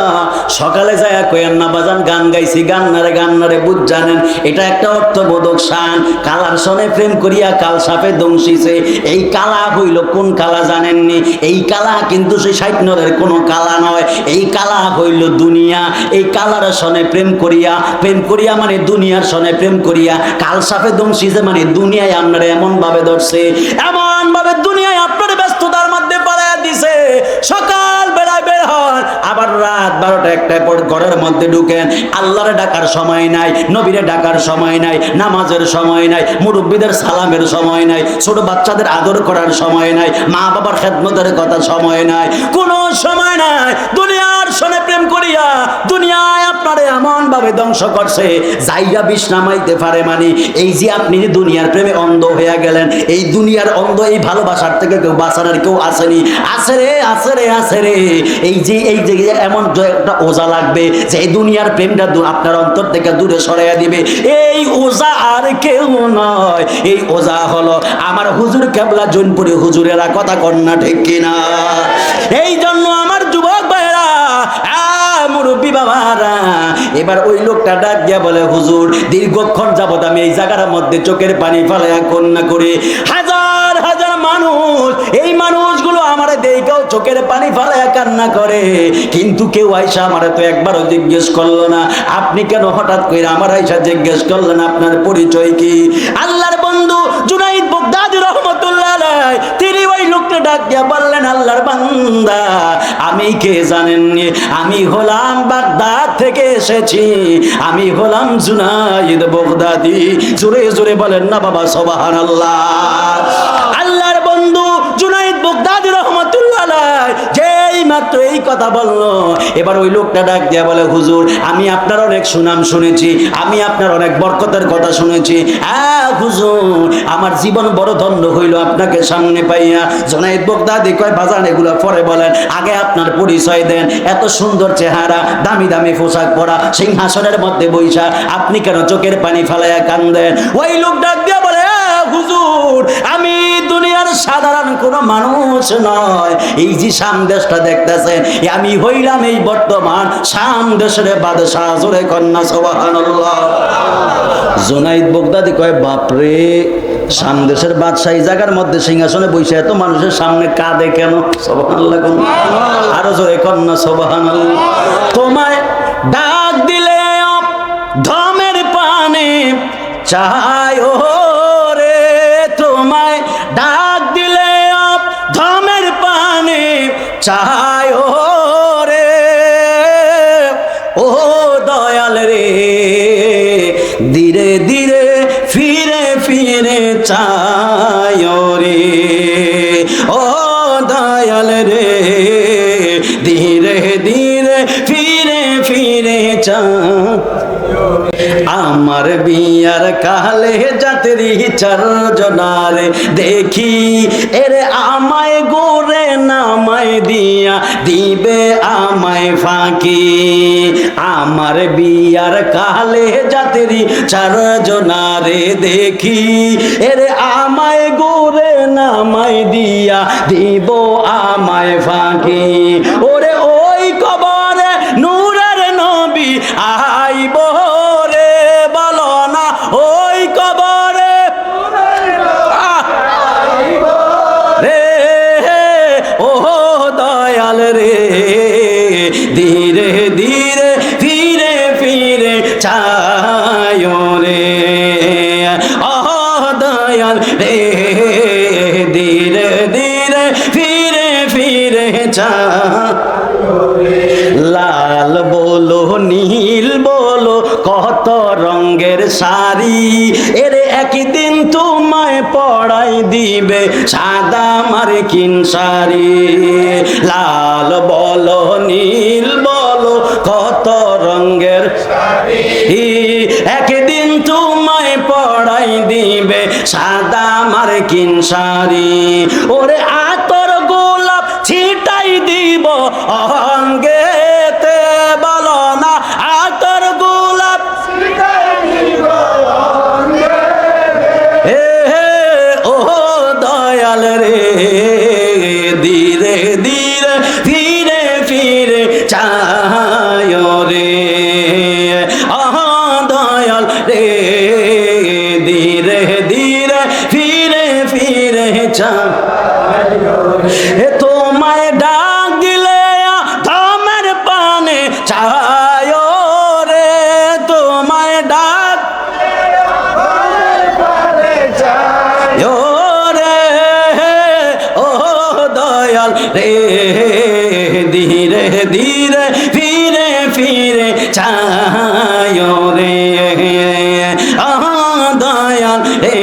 সকালে যায়া কইেন না বাজান গান গাইছি, গান্নারে বুঝ জানেন এটা একটা অর্থবোধক শান। কালার সনে প্রেম করিয়া কাল সাপে দংশিছে। এই কালা হইল কোন কালা জানেননি? এই কালা কিন্তু সেই 60 নরের কোনো কালা নয়, এই কালা হইল দুনিয়া। এই কালার সনে প্রেম করিয়া মানে দুনিয়ার সনে প্রেম করিয়া কাল সাপে দংশিছে মানে দুনিয়ায় আপনারা এমন ভাবে ধরছে, এমন ভাবে দুনিয়ায় আপনার ব্যস্ততার মধ্যে পালাইয়া দিছে। সকাল বেলায় বের হন, আবার রাত 12টা 1টায় পর ঘরের মধ্যে ঢুকেন। আল্লাহরে ডাকার সময় নাই, নবীরে ডাকার সময় নাই, নামাজের সময় নাই, মুরব্বীদের সালামের সময় নাই, ছোট বাচ্চাদের আদর করার সময় নাই, মা বাবার খেদমতের কথা সময় নাই, কোনো সময় নাই। দুনিয়ার সনে প্রেম করিয়া দুনিয়ায় আপনারে এমন ভাবে ধ্বংস করছে, যাইয়া বিষ নামাইতে পারে মানে এই যে আপনি যে দুনিয়ার প্রেমে অন্ধ হয়ে গেলেন, এই দুনিয়ার অন্ধ এই ভালোবাসার থেকে কেউ বাঁচানোর কেউ আসেনি। আছে রে, আছে রে, আছে রে। এই যে এমন একটা ওজা লাগবে যে এই দুনিয়ার প্রেমটা আপনার অন্তর থেকে দূরে সরাইয়া দিবে। এই ওজা আর কেউ নয়, এই ওজা হলো আমার হুজুর কেবলা জৈনপুরি হুজুরেরা, কথা কন্যা ঠিক কিনা? এই জন্য আমার যুবক ভাইরা, মুরব্বী বাবারা, এবার ওই লোকটা ডাক দিয়া বলে, হুজুর দীর্ঘক্ষণ যাবত আমি এই জায়গার মধ্যে চোখের পানি ফালাইয়া কন্যা করে হাজার হাজার মানুষ, এই মানুষগুলো আমারে দেখাও চোখের পানি ফালাইয়া কান্না করে, কিন্তু কেউ আইসা আমারে তো একবারও জিজ্ঞেস করলো না। আপনি কেন হঠাৎ করে আমার আইসা জিজ্ঞেস করলেন আপনার পরিচয় কি? আল্লাহর বন্ধু জুনাইদ বাগদাদি রহমাতুল্লাহ আলাইহি তিনি ওই লোকটা ডাক দিয়া বললেন, আল্লাহর বান্দা আমি কে জানেননি? আমি হলাম বাগদাদ থেকে এসেছি, আমি হলাম জুনাইদ বাগদাদি। জোরে জোরে বলেন না বাবা সুবহানাল্লাহ। আল্লাহর বন্ধু জুনাইদ বাগদাদি রহমাতুল্লাহ আলাইহি যেই যেই মাত্র এই কথা বললো, এবার ওই লোকটা ডাক দিয়া বলে, হুজুর আমি আপনার অনেক সুনাম শুনেছি, আমি আপনার অনেক বরকতের কথা শুনেছি। হুজুর আমার জীবন বড় ধন্য হইল আপনাকে সামনে পাইয়া। জুনায়েদ বাগদাদী কয়, বাজান এগুলো পরে বলেন, আগে আপনার পরিচয় দেন। এত সুন্দর চেহারা, দামি দামি পোশাক পরা, সিংহাসনের মধ্যে বইসা আপনি কেন চোখের পানি ফেলাইয়া কান্দেন? ওই লোক ডাক দিয়া বলে, হুজুর আমি দুনিয়ার সাধারণ কোন মানুষ নয়, এই যে শাম দেশটা দেখতেছেন আমি হইলাম এই বর্তমান শাম দেশের বাদশাহ। জোরে কন্যা সুবহানাল্লাহ। জুনায়েদ বাগদাদী কয়, বাপরে শাম দেশের বাদশাহ এই জায়গার মধ্যে সিংহাসনে বসে এত মানুষের সামনে কাঁদে কেন? সুবহানাল্লাহ। আরো জোরে কন্যা সুবহানাল্লাহ। তোমায় ডাক দিলে ধমের পানে চায় রে, তোমায় ডাক দিলে ধমের পানে চায় রে, ও দয়াল রে ধীরে ধীরে ফিরে ফিরে চায় রে, ও দয়াল রে ধীরে ধীরে ফিরে ফিরে চায়। আমার বিয়ার কালে যাত্রী চারজনারে দেখি, এরে আমায় গোরে নামায় দিয়া দিবে আমায় ফাঁকি। আমার বিয়ার কালে যাত্রী চারজনারে দেখি, এরে আমায় গোরে নামায় দিয়া দিব আমায় ফাঁকি। ওরে ওই কবরে নূরের নবী আইব রে, বলো না ওই কবরে রে, ও দয়াল রে ধীরে ধীরে ফিরে ফিরে চায় রে, ও দয়াল রে ধীরে ধীরে ফিরে ফিরে চায়। লাল বলো নীল বলো কত রঙের শাড়ি, এর একদিন তোমায় পড়াই দিবে সাদা মার্কিন শাড়ি। লাল বলো নীল বলো কত রঙের শাড়ি, একদিন তোমায় পড়াই দিবে সাদা মার্কিন শাড়ি। ওরে আতর গোলাপ ছিটাই দিব অঙ্গেতে, বলো না আতর গোলাপ ছিটাই দিব অঙ্গেতে, ও দয়াল রে ধীরে ধীরে ফিরে ফিরে চায় রে, দয়াল রে ধীরে ধীরে ফিরে ফিরে চায়। তোমায় ডাক দিলে ধমের পানে চায় রে, তোমায় ডাক চায় রে, ও দয়াল রে ধীরে ধীরে ফিরে ফিরে চায় রে, দয়াল রে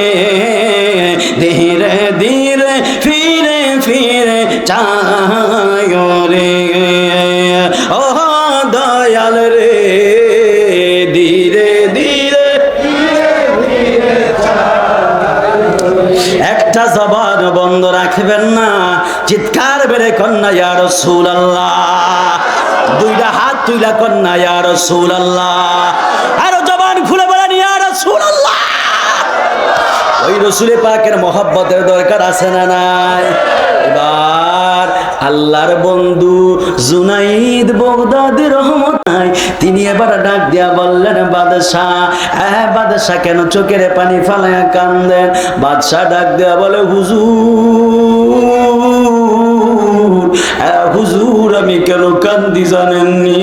ধীরে ধীরে ফিরে ফিরে চায় রে, ও দয়াল রে ধীরে ধীরে একটা জবান বন্ধ রাখবেন না, চিৎকার বেড়ে কন্যা ইয়া রাসূলুল্লাহ, দুইটা হাত তুইলা কন্যা ইয়া রাসূলুল্লাহ, আরো জবান খুলে বলেন ইয়া রাসূলুল্লাহ। ওই রসুল পাকের মহব্বতের দরকার আছে না নাই? এবার আল্লাহর বন্ধু জুনাইদ বাগদাদী রহমতুল্লাহ তিনি এবার ডাক দিয়া বললেন, বাদশাহ বাদশাহ কেন চোখের পানি ফালায়া কান্দেন? বাদশাহ ডাক দিয়া বলে, হুজুর হুজুর আমি কেন কান্দি জানেননি?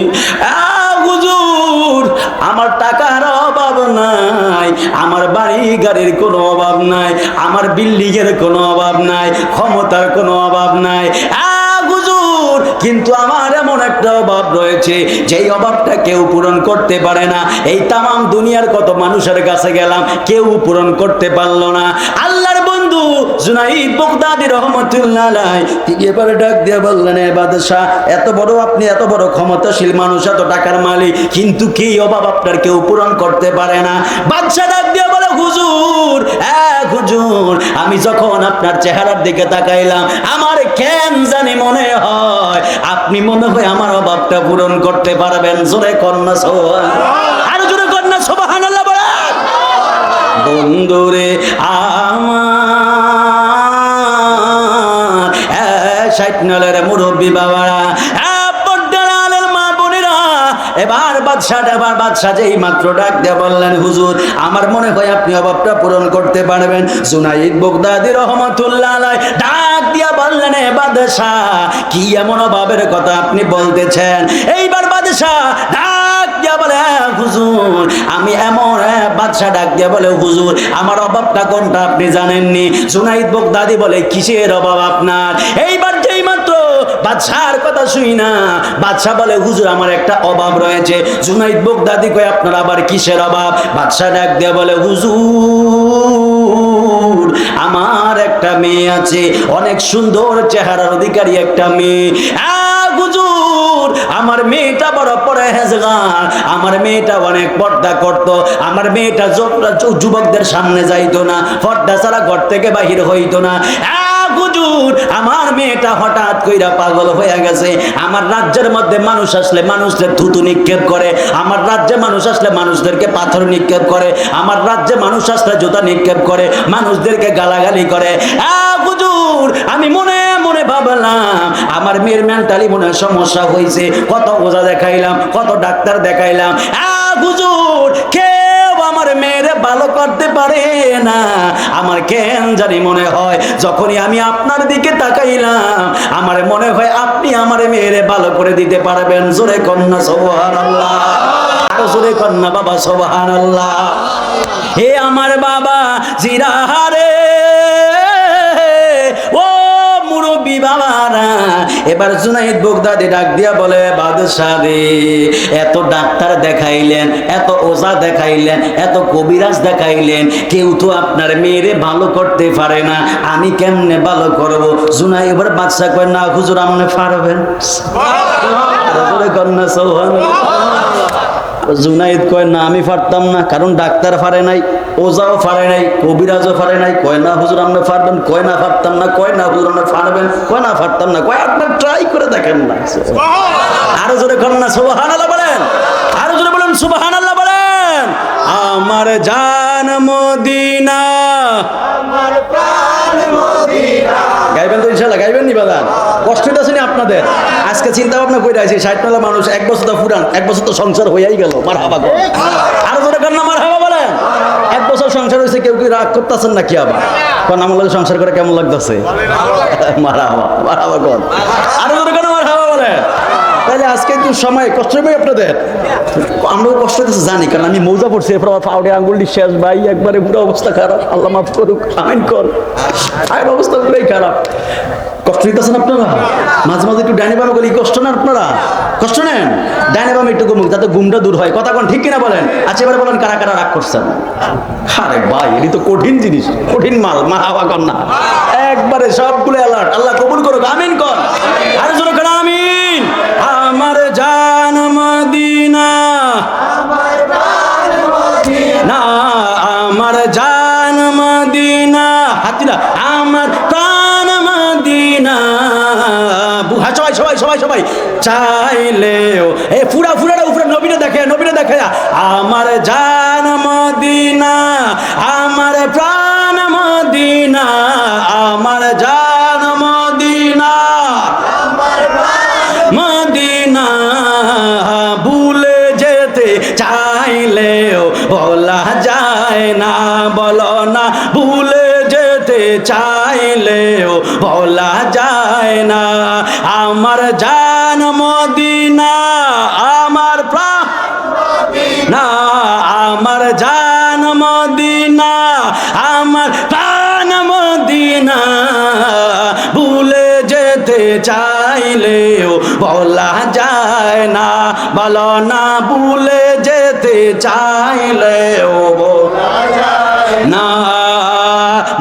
হুজুর আমার টাকার অভাব নাই, আমার বাড়ি গাড়ির কোনো অভাব নাই, আমার বিল্ডিং এর কোনো অভাব নাই, ক্ষমতার কোনো অভাব নাই, হুজুর কিন্তু আমার এমন একটা অভাব রয়েছে যেই অভাবটা কেউ পূরণ করতে পারে না। এই তামাম দুনিয়ার কত মানুষের কাছে গেলাম, কেউ পূরণ করতে পারলো না। আল্লাহর বন্ধু জুনাইদ বাগদাদি রহমাতুল্লাহ আলাইহি তিনি এবারে ডাক দিয়ে বললেন, এ বাদশাহ, এত বড় আপনি এত বড় ক্ষমতাশীল মানুষ, এত টাকার মালিক, কিন্তু কি অভাব আপনার কেউ পূরণ করতে পারে না? বাদশাহ ডাক দিয়ে বলে, হুজুর, হুজুর, আমি যখন আপনার চেহারার দিকে তাকাইলাম আমার কেন জানি মনে হয় আপনি মনে হয় আমার অভাবটা পূরণ করতে পারবেন। জোরে কন্যা সুবহানাল্লাহ, আরো জোরে কন্যা সুবহানাল্লাহ বলেন। বন্ধুরে আমার 60 নলের মুরব্বী বাবারা, এবার বাদশাহ যেই মাত্র ডাক দিয়ে বললেন, হুজুর, আমার মনে হয় আপনি অভাবটা পূরণ করতে পারবেন। জুনাইদ বাগদাদি রহমাতুল্লাহ আলাইহি ডাক দিয়া বললেন, এ বাদশাহ, কি এমন অভাবের কথা আপনি বলতেছেন? এইবার বাদশাহ ডাক দিয়া বলে, হুজুর, আমি এমন, বাদশাহ ডাক দিয়া বলে, হুজুর, আমার অভাবটা কোনটা আপনি জানেননি? জুনাইদ বাগদাদি বলে, কিসের অভাব আপনার? এইবার যেই মাত্র বাদশার কথা শুই না, বাদশাহ বলে, হুজুর, আমার একটা অভাব রয়েছে। জুনাইদ বাগদাদি কয়, আপনার আবার কিসের অভাব? বাদশাহ ডাক দিয়ে বলে, হুজুর, আমার একটা মেয়ে আছে, অনেক সুন্দর চেহারার অধিকারী একটা মেয়ে। হুজুর, আমার মেয়েটা বড় পরহেজগার, আমার মেয়েটা অনেক পর্দা করত, আমার মেয়েটা যুবকদের সামনে যাইতো না, পর্দা ছাড়া ঘর থেকে বাহির হইতো না। হুজুর, আমার মেয়েটা হঠাৎ কইরা পাগল হয়ে গেছে। আমার রাজ্যের মধ্যে মানুষ আসলে মানুষদের থুতু নিক্ষেপ করে, আমার রাজ্যে মানুষ আসলে মানুষদেরকে পাথর নিক্ষেপ করে, আমার রাজ্যে মানুষ আসলে জুতা নিক্ষেপ করে, মানুষদেরকে গালাগালি করে। হুজুর, আমি মনে মনে ভাবলাম আমার মেয়ের মেন্টালি মনে সমস্যা হয়েছে। কত ওঝা দেখাইলাম, কত ডাক্তার দেখাইলাম, হুজুর, কেউ আমার মেয়েরে ভালো করতে পারে না। আমার কেন জানি মনে হয় যখনই আমি আপনার দিকে তাকাইলাম আমার মনে হয় আপনি আমার মেয়েরে ভালো করে দিতে পারবেন। জোরে কন্যা সুবহানাল্লাহ, আরো জোরে কন্যা বাবা সুবহানাল্লাহ। হে আমার বাবা জিরাহারে, ও মুরব্বী বাবারা, এবার জুনাইদ বাগদাদি ডাক দিয়া বলে, বাদশাহ রে, এত ডাক্তার দেখাইলেন, এত ওঝা দেখাইলেন, এত কবিরাজ দেখাইলেন, কেউ তো আপনার মেয়েরে ভালো করতে পারে না, আমি কেমনে ভালো করব? জুনাইদ এবার বাদশাহ কয়, না হুজুর, আপনি পারবেন। জুনাইদ কয়, না আমি পারতাম না, কারণ ডাক্তার পারে নাই, ওজাও পারে নাই, কবিরাজও পারে নাই। কয় না হুজুর, আপনি পারবেন। কয় না পারতাম না। কয় না হুজুর, আপনি পারবেন। কয় না পারতাম না। কয় আপনার ট্রাই করে দেখেন না। আরো জোরে কন্যা সুবহানাল্লাহ বলেন, আরো জোরে বলেন সুবহানাল্লাহ বলেন। আমার জান মদিনা, আমার প্রাণ মদিনা। গাইবেন তো ইনশাআল্লাহ? গাইবেন নি বাজান? কষ্ট হইতাছে নি আপনাদের? আজকে চিন্তা ভাবনা কইরা আইছি 60 টালা মানুষ, এক বছর তো ফুরান, এক বছর তো সংসার হইয়াই গেল। মারহাবা গো, আরো জোরে কন্যা মারহাবা বলেন। এক বছর সংসার হইছে, কেউ কি রাগ করতেছেন নাকি? আবার কোন আমার লগে সংসার করে কেমন লাগতেছে? মারহাবা, মারহাবা গো, আরো জোরে কন্যা মারহাবা বলেন। তাহলে আজকে একটু সময় কষ্ট হবে আপনাদের, আমরাও কষ্ট হইতেছে জানি, কারণ আমি মৌজা পড়ছি, এরপর আমার পাউডে আঙ্গুলটি শেষ ভাই, একবারে পুরো অবস্থা খারাপ। আল্লাহ মাফ করুক, আমিন কর। আয়ের অবস্থা পুরাই খারাপ। কষ্ট নিতেছেন আপনারা? মাঝে মাঝে একটু ডাইনে বামে গেলে কষ্ট নেন আপনারা? কষ্ট নেন? ডাইনে বামে একটু ঘুমুক, যাতে ঘুমটা দূর হয়। কথা কোন ঠিক কিনা বলেন? আচ্ছা এবারে বলেন, কারা কারা রাগ করছেন? আরে ভাই, এটি তো কঠিন জিনিস, কঠিন মাল। মারহাবা কর না, একবারে সবগুলো অ্যালার্ট। আল্লাহ কবুল করুক, আমিন কর। আর জোরে কর আমিন। আমার জান মদিনা, আমার প্রাণ মদিনা, আমার জান মদিনা, হাতিনা, আমার প্রাণ মদিনা। সবাই সবাই সবাই সবাই চাইলেও ফুরাটা উপরে নবীরে দেখে, নবীরে দেখে। আমার জান মদিনা, আমার প্রাণ মদিনা, আমার জান মদিনা, মদিনা। ভুলে যেতে চাইলেও বলা যায় না, বলো না। ভুলে যেতে চাইলেও বলা যায় না। আমার জান মদিনা, আমার প্রাণ মদিনা, আমার জান মদিনা, আমার প্রাণ মদিনা। ভুলে যেতে চাইলেও বলা যায় না, বলো না। ভুলে যেতে চাইলেও বলা যায় না।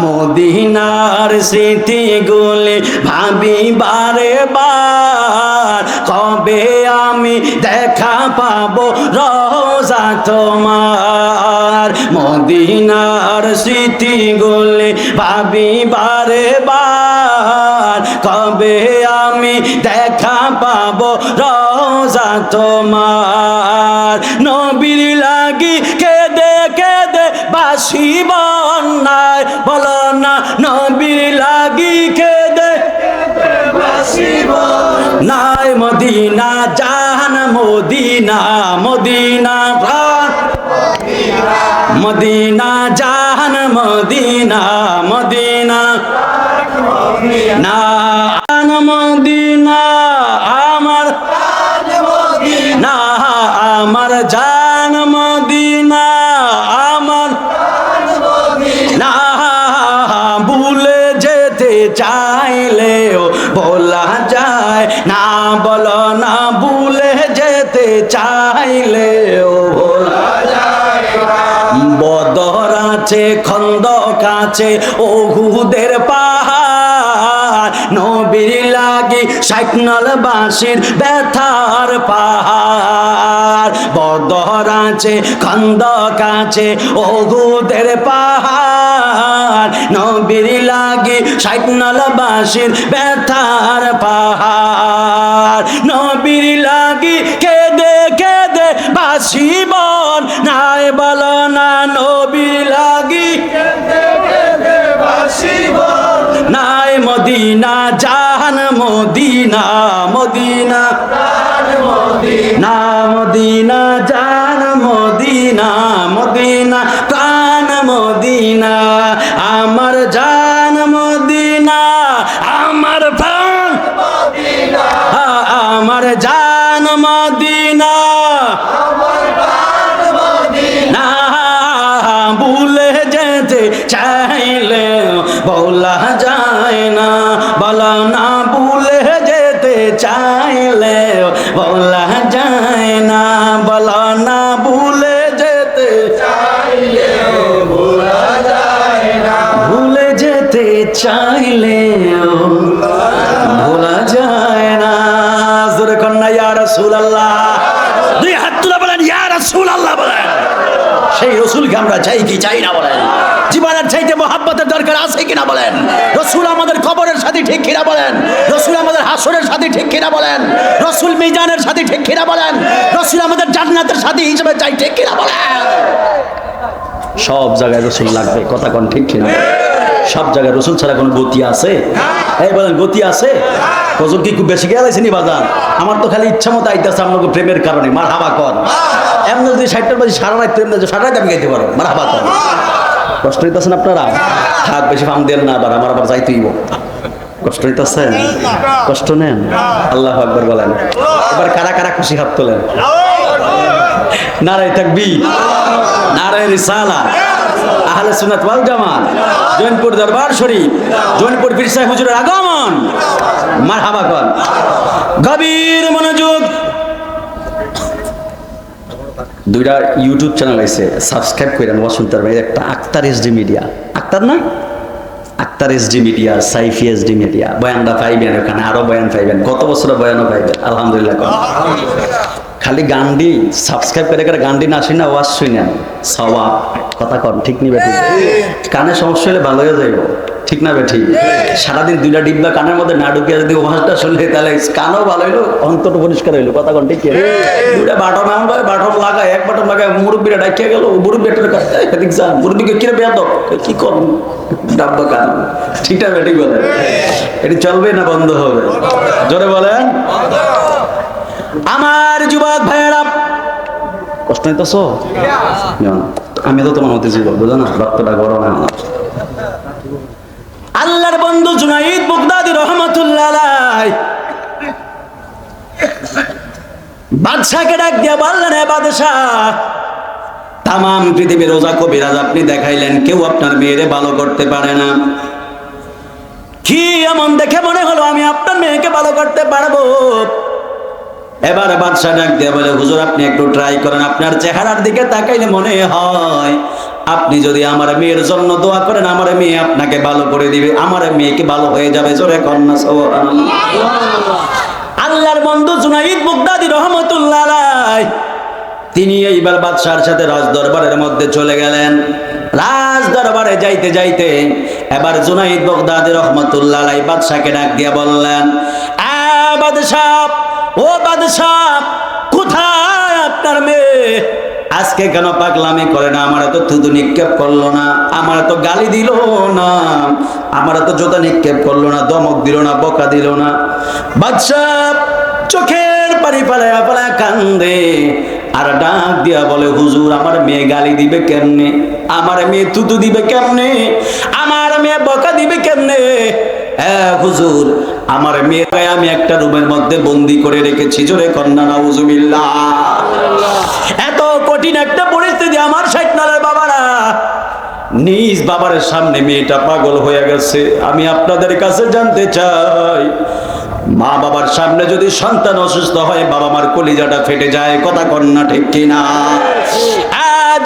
মদিনার স্মৃতিগুলি ভাবি বারে বার, কবে আমি দেখা পাবো রোজা তোমার। মদিনার স্মৃতিগুলি ভাবি বারে বার, কবে আমি দেখা পাবো রোজা তোমার। নবীর লাগি কেঁদে কেঁদে বাসি বন্যায়, বলো না নবীর লাগি কেঁদে বাসি বন্যায়। মদিনা জান মদিনা, মদিনা প্রাণ মদিনা জান মদিনা, মদিনা না মদিনা আমার না আমার জান মদিনা, আমার না ভুলে যেতে চাইলেও বলা যায় না, বলো না ভুলে যেতে চাইলেও বলা যায়। বদর আছে খন্দক আছে ওহুদের পাহাড়, নবীর লাগি সাইকনাল বাসির ব্যথার পাহাড়। বদর আছে খন্দক আছে ওহুদের পাহাড়, নবীর লাগি সাইকনাল বাসির ব্যথার পাহাড়। নবীর লাগি কেঁদে কেঁদে বাসি বন নাই, বলো না নবীর লাগি কেঁদে কেঁদে বাসি বন নাই। মদিনা জান মদিনা, মদিনা না মদিনা জান মদিনা, মদিনা প্রাণ মদিনা আমার জান মদিনা, আমার প্রাণ মদিনা, আমার জান মদিনা, আমার প্রাণ মদিনা। ভুলে যেতে চাইলে বলা যায় না, বলা না ভুলে যেতে চাইলে বলা যায় না, বলা না ভুলে যেতে চাইলে বলা যায় না, ভুলে যেতে চাইলে ভোলা যায় না। জোরে কন্যা ইয়া রাসূলুল্লাহ, দুই হাত তুলে বলেন ইয়া রাসূলুল্লাহ বলেন। সেই রসুলকে আমরা চাই কি চাই না বলেন? জীবনের চাইতে মহাব্বতের দরকার আছে কিনা বলেন? রসুল আমাদের কবরের সাথে ঠিক কিনা বলেন? রসুল আমাদের হাসরের সাথে ঠিক কিনা বলেন? রসুল মিজানের সাথে ঠিক কিনা বলেন? রসুল আমাদের জান্নাতের সাথে হিসেবে চাই ঠিক কিনা বলেন? সব জায়গায় রসুল লাগবে, কথা কোন ঠিক কিনা? সব জায়গায় রসুল ছাড়া কোনো গতি আছে? এই বলেন গতি আছে? কজন কি খুব বেশি গেলাইছে নি বাজান? আমার তো খালি ইচ্ছা মতো আইতেছে আপনাকে প্রেমের কারণে। মার হাবা কর এমন যদি 60টার বাজে সারা রাত এমনি সারা রাত আমি গাইতে পারো। মার হাবা কর। কষ্ট হইতেছেন আপনারা? থাক বেশি ফাম দেন না, আবার আমার আবার যাইতেইব। কষ্ট হইতেছেন? কষ্ট নেন। আল্লাহু আকবার বলেন। এবার কারা কারা খুশি হাত তোলেন। নারায়ে তাকবীর, নারায়ে রিসালাত, আহলে সুন্নাত ওয়াল জামাত, জৈনপুর দরবার শরীফ, জৈনপুর পীর সাহেব হুজুরের আগমন। মারহাবা কর। গভীর মনোযোগ। দুইটা ইউটিউব চ্যানেল আছে, সাবস্ক্রাইব করেন। ওয়াসুন্তার ভাই একটা আক্তার এসডি মিডিয়া, আক্তার না Akhtar SD media, Saifi SD media. বয়ানটা পাইবেন ওখানে, আরো বয়ান পাইবেন, কত বছরের বয়ানও পাইবেন। আলহামদুলিল্লাহ। খালি গান্ডি সাবস্ক্রাইব করে করে গান্ডি না শুনে ওয়াজ শুনেন, সওয়াব। কথা কন ঠিক নিবে? ঠিক। কানে সমস্যা হলে ভালো হয়ে যাইব, ঠিক না বে ঠিক? সারাদিন দুইটা ডিব্বা কানের মধ্যে না ঢুকিয়ে যদি ওয়াজটা শুনলে তাহলে কানও ভালো হইলো, অন্তর পরিষ্কার হইলো। কথা কন ঠিক। দুইটা বাটন আনবে, বাটন লাগায়, এক বাটন লাগায় মুরব্বীরা ডাকিয়ে গেল, মুরব্বীটার এদিক যান, মুরব্বীকে কিরে বেয়াদ কি করুন ডাব্বা কান, ঠিক না বে ঠিক? বলেন এটি চলবে না বন্ধ হবে? জোরে বলেন। আমার যুবক ভাইয়েরা, কষ্ট নিতেছ? আমি তো তোমার মধ্যে যুবক, বুঝো না? রক্তটা গরম। আল্লাহর বন্ধু জুনাইদ বাগদাদী রহমাতুল্লাহ আলাইহি বাদশাকে ডাক দিয়া বললেন, হে বাদশাহ, তামাম পৃথিবীর রোজা কবিরাজ আপনি দেখাইলেন, কেউ আপনার মেয়েরে ভালো করতে পারে না। কি এমন দেখে মনে হলো আমি আপনার মেয়েকে ভালো করতে পারবো? এবার বাদশাহ ডাক দিয়ে বলে, হুজুর আপনি একটু ট্রাই করেন, আপনার চেহারার দিকে তাকাইলে মনে হয় আপনি যদি আমার মেয়ের জন্য দোয়া করেন, আমার মেয়ে আপনাকে ভালো করে দিবে, আমার মেয়েকে ভালো হয়ে যাবে। জোরে কন্যা সুবহানাল্লাহ। আল্লাহর বন্ধু জুনাইদ বাগদাদী রহমাতুল্লাহ আলাইহি তিনি এইবার বাদশার সাথে রাজ দরবারের মধ্যে চলে গেলেন। রাজ দরবারে যাইতে যাইতে এবার জুনাইদ বাগদাদী রহমাতুল্লাহ আলাইহি বাদশাকে ডাক দিয়ে বললেন, বাদশাহ, ও বাদশাহ, কোথায় আপনার মেয়ে? আজকে কেন পাগলামি করে না? আমার তো থুতু নিক্ষেপ করলো না, আমার তো গালি দিল না, আমার তো জোতা নিক্ষেপ করলো না, ধমক দিল না, বকা দিল না। বাদশাহ চোখের পানি ফেলায়া ফেলায়া কান্দে আর ডাক দিয়া বলে, হুজুর আমার মেয়ে গালি দিবে কেমনে, আমার মেয়ে থুতু দিবে কেমনে, আমার মেয়ে বকা দিবে কেমনে? হুজুর আমার মেয়েকে আমি একটা রুমের মধ্যে বন্দি করে রেখেছি। জোরে কন্যা নাউজুবিল্লাহ। এত কঠিন একটা পরিস্থিতি আমার শাইখনালের বাবারা, নিজ বাবার সামনে মেয়েটা পাগল হয়ে গেছে। আমি আপনাদের কাছে জানতে চাই, মা বাবার সামনে যদি সন্তান অসুস্থ হয়, বাবা মার কলিজাটা ফেটে যায়। কথা কন্যা ঠিক কিনা?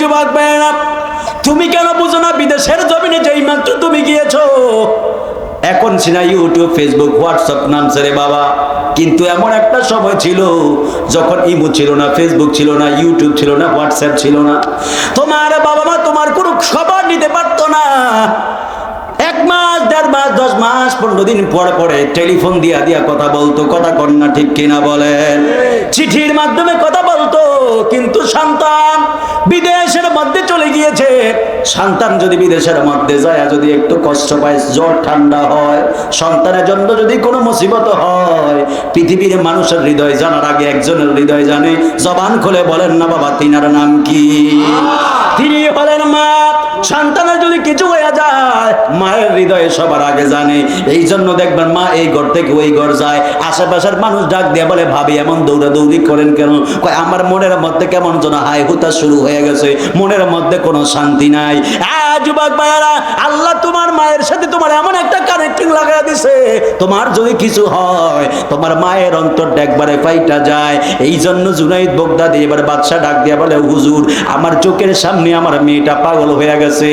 যুবক ভাইরা, তুমি কেন বুঝো না? বিদেশের জমিনে যেই মাত্র তুমি গিয়েছো, এখন সিনা ইউটিউব, ফেসবুক, হোয়াটসঅ্যাপ নামছে রে বাবা, কিন্তু এমন একটা সময় ছিল যখন ইমো ছিল না, ফেসবুক ছিল না, ইউটিউব ছিল না, হোয়াটসঅ্যাপ ছিল না। তোমার বাবা মা তোমার কোনো খবর নিতে পারতো না। 1 মাস, 1.5 মাস, 10 মাস, 15 দিন পর পরে টেলিফোন দিয়া দিয়া কথা বলতো। কথা কন্যা ঠিক কিনা বলেন? চিঠির মাধ্যমে কথা বলতো। কিন্তু সন্তান বিদেশের মধ্যে চলে গিয়েছে। সন্তান যদি বিদেশের মধ্যে যায়, যদি একটু কষ্ট পায়, জ্বর ঠান্ডা হয়, সন্তানের জন্য যদি কোনো মুসিবত হয়, পৃথিবীর মানুষের হৃদয় জানার আগে একজনের হৃদয় জানে। জবান খুলে বলেন না বাবা, তিনার নাম কি? তিনি বলেন মা। সন্তানের যদি কিছু হয়ে যায়, মায়ের হৃদয়ে সবার আগে জানে। এই জন্য দেখবেন মা এই ঘর থেকে ওই ঘর যায়, আশেপাশের মানুষ ডাক দিয়ে বলে, ভাবি এমন দৌড়াদৌড়ি করেন কেন? কয় আমার মনের মধ্যে কেমন যেন হাই হুতা শুরু হয়ে গেছে, মনের মধ্যে কোনো শান্তি নাই। যুবক ভাইয়েরা, আল্লাহ তোমার মায়ের সাথে তোমার এমন একটা কানেক্টিং লাগাই দিছে, তোমার যদি কিছু হয়, তোমার মায়ের অন্তরটা একবারে ফাইটা যায়। এই জন্য জুনাইদ বাগদাদী এবার বাদশা ডাক দিয়ে বলে, হুজুর আমার চোখের সামনে আমার মেয়েটা পাগল হয়ে গেছে।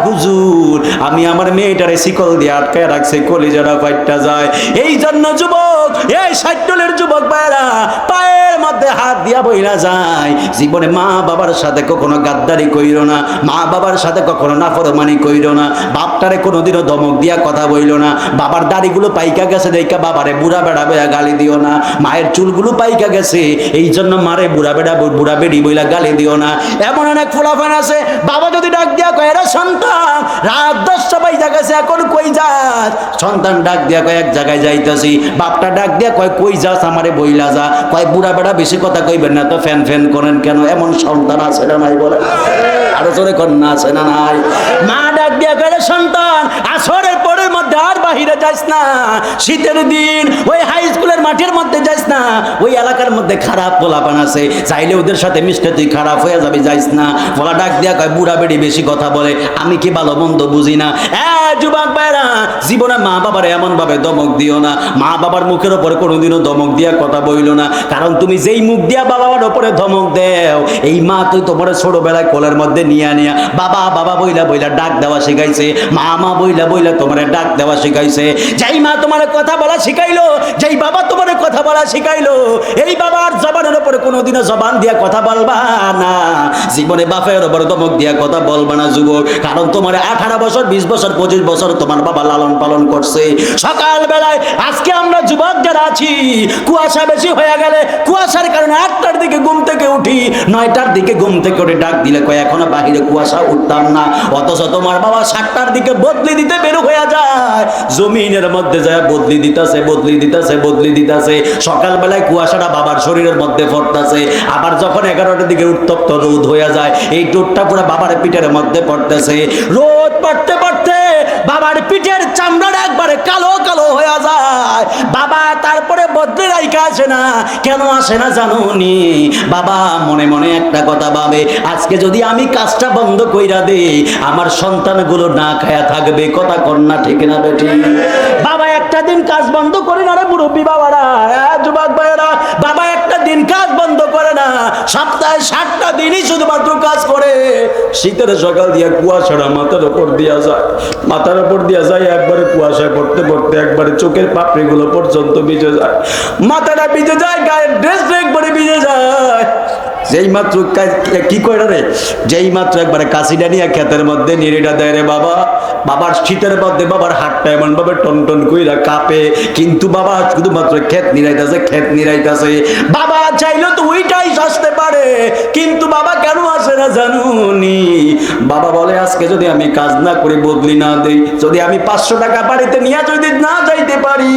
হুজুর আমি আমার মেয়েটারে শিকল দিয়ে আটকায় রাখছে, কলিজাটা ফাইটা যায়। এই জন্য যুবক, এই সাইটলের যুবক ভাইরা, পায়ের মধ্যে হাত দিয়া বইলা যায়, জীবনে মা বাবার সাথে কখনো গাদ্দারি কইরো না, মা বাবার সাথে কখনো নাফরমানি কইরো না, বাপটারে কোনোদিনও ধমক দিয়া কথা বইলো না, বাবার দাড়িগুলো পাইকা গেছে দেখা বাবারে বুড়া বেড়া বেড়া গালি দিও না, মায়ের চুলগুলো পাইকা গেছে এই জন্য মারে বুড়া বেড়ি বইলা গালি দিও না। এমন অনেক ফুলাফান আছে, বাবা যদি ডাক দিয়া কয়, রে সন্তান রাত 10টা বাজে গেছে, এখন কই যাস? সন্তান ডাক দিয়া কয়, এক জায়গায় যাইতাছি। বাপটা ডাক দিয়া কয়, কই যাস? আমারে বইলা যা। কয় বুড়া বেড়া বেশি কথা কইবেন না তো, ফ্যান ফ্যান করেন কেন? এমন সন্তান আছে না নাই বলে? আরো জোরে কন্যা আছে না নাই? মা ডাক দিয়া কয়, সন্তান আসরের পরের মধ্যে আর বাহিরে যাস না, শীতের দিন ওই হাই স্কুলের মাঠের মধ্যে যাস না, ওই এলাকার মধ্যে খারাপ পোলাপান আছে, চাইলে ওদের সাথে মিশতে তুই খারাপ হয়ে যাবি, যাইস না। পোলা ডাক দিয়া কয়, বুড়া বেড়ি বেশি কথা বলে, আমি কি ভালো মন্দ বুঝি না? যুবক ভাইরা, জীবনে মা বাবার এমন ভাবে ধমক দিও না, মা বাবার মুখের উপরে কোনোদিনও ধমক দিয়া কথা বইলো না। কারণ তুমি যেই মুখ দিয়া বাবার উপরে ধমক দেও, এই মা তুই তোমার ছোটবেলায় কোলের মধ্যে নিয়া বাবা বাবা বইলা বইলা ডাক দেওয়া শিখাইছে, মা মা বইলা বইলা তোমার ডাক দেওয়া শিখাইছে। যেই মা তোমার কথা বলা শিখাইলো, যেই বাবা তোমার কথা বলা শিখাইলো, এই বাবার জবানের উপরে কোনোদিনও জবান দিয়া কথা বলবা না। জীবনে বাপের উপরে ধমক দিয়া কথা বলবা না যুবক। কারণ তোমার 18 বছর, 20 বছর, 25 বছর তোমার বাবা লালন পালন করছে। সকাল বেলায় আজকে আমরা যুবক যারা আছি, কুয়াশা বেশি হয়ে গেলে কুয়াশার কারণে 8টার দিকে ঘুম থেকে উঠি, 9টার দিকে ঘুম থেকে উঠে ডাক দিলে কয় এখনো বাহিরে কুয়াশা উঠতাম না। অথচ তোমার বাবা 7টার দিকে বদলি দিতে বের হয়ে যায়, জমিনের মধ্যে যায় বদলি দিতেছে, বদলি দিতেছে, বদলি দিতেছে। সকালবেলায় কুয়াশাটা বাবার শরীরের মধ্যে পড়তেছে, আবার যখন 11টার দিকে উত্তপ্ত রোদ হয়ে যায়, এই রোদটা পুরো বাবার পিঠের মধ্যে পড়তেছে। রোদ পড়তে পড়তে বাবার পিঠের চামড়াটা একবারে কালো কালো হয়ে যায়। বাবা তারপরে বদলে রাইখা আসে না। কেন আসে না জানুনি? বাবা মনে মনে একটা কথা ভাবে, আজকে যদি আমি কাজটা বন্ধ কইরা দেই, আমার সন্তানগুলো না খায়া থাকবে। কথা কন্যা ঠিক না বেটি? বাবা একটা দিন কাজ বন্ধ করে না রে মুরব্বী বাবারা, যুবক ভাইয়েরা, বাবা একটা দিন কাজ বন্ধ করে না। সপ্তাহে 7টা দিনই শুধুমাত্র কাজ করে। শীতের সকাল দিয়ে কুয়াশাটা মাথার উপর দিয়া যায়, মাথার উপর দিয়া যায়, একবারে কুয়াশায় পড়তে পড়তে একবারে চোখের পাপড়িগুলো পর্যন্ত ভিজে যায়, মাথাটা ভিজে যায়, গায়ের ড্রেস একবারে ভিজে যায়। যেই মাত্র কি কইরা রে, যেই মাত্র একবারে কাশিটা নিয়ে ক্ষেতের মধ্যে নিড়িটা দেয় রে বাবা, বাবার শীতের মধ্যে বাবার হাতটা এমন ভাবে টন টন কইরা কাঁপে, কিন্তু বাবা শুধুমাত্র ক্ষেত নিরাইতাছে, ক্ষেত নিরাইতাছে। বাবা চাইলো তো ওইটাই আসতে পারে, কিন্তু বাবা কেন আসে না জানুনি? বাবা বলে আজকে যদি আমি কাজ না করি, বদলি না দেই, যদি আমি 500 টাকা বাড়িতে নিয়ে যদি না যাইতে পারি,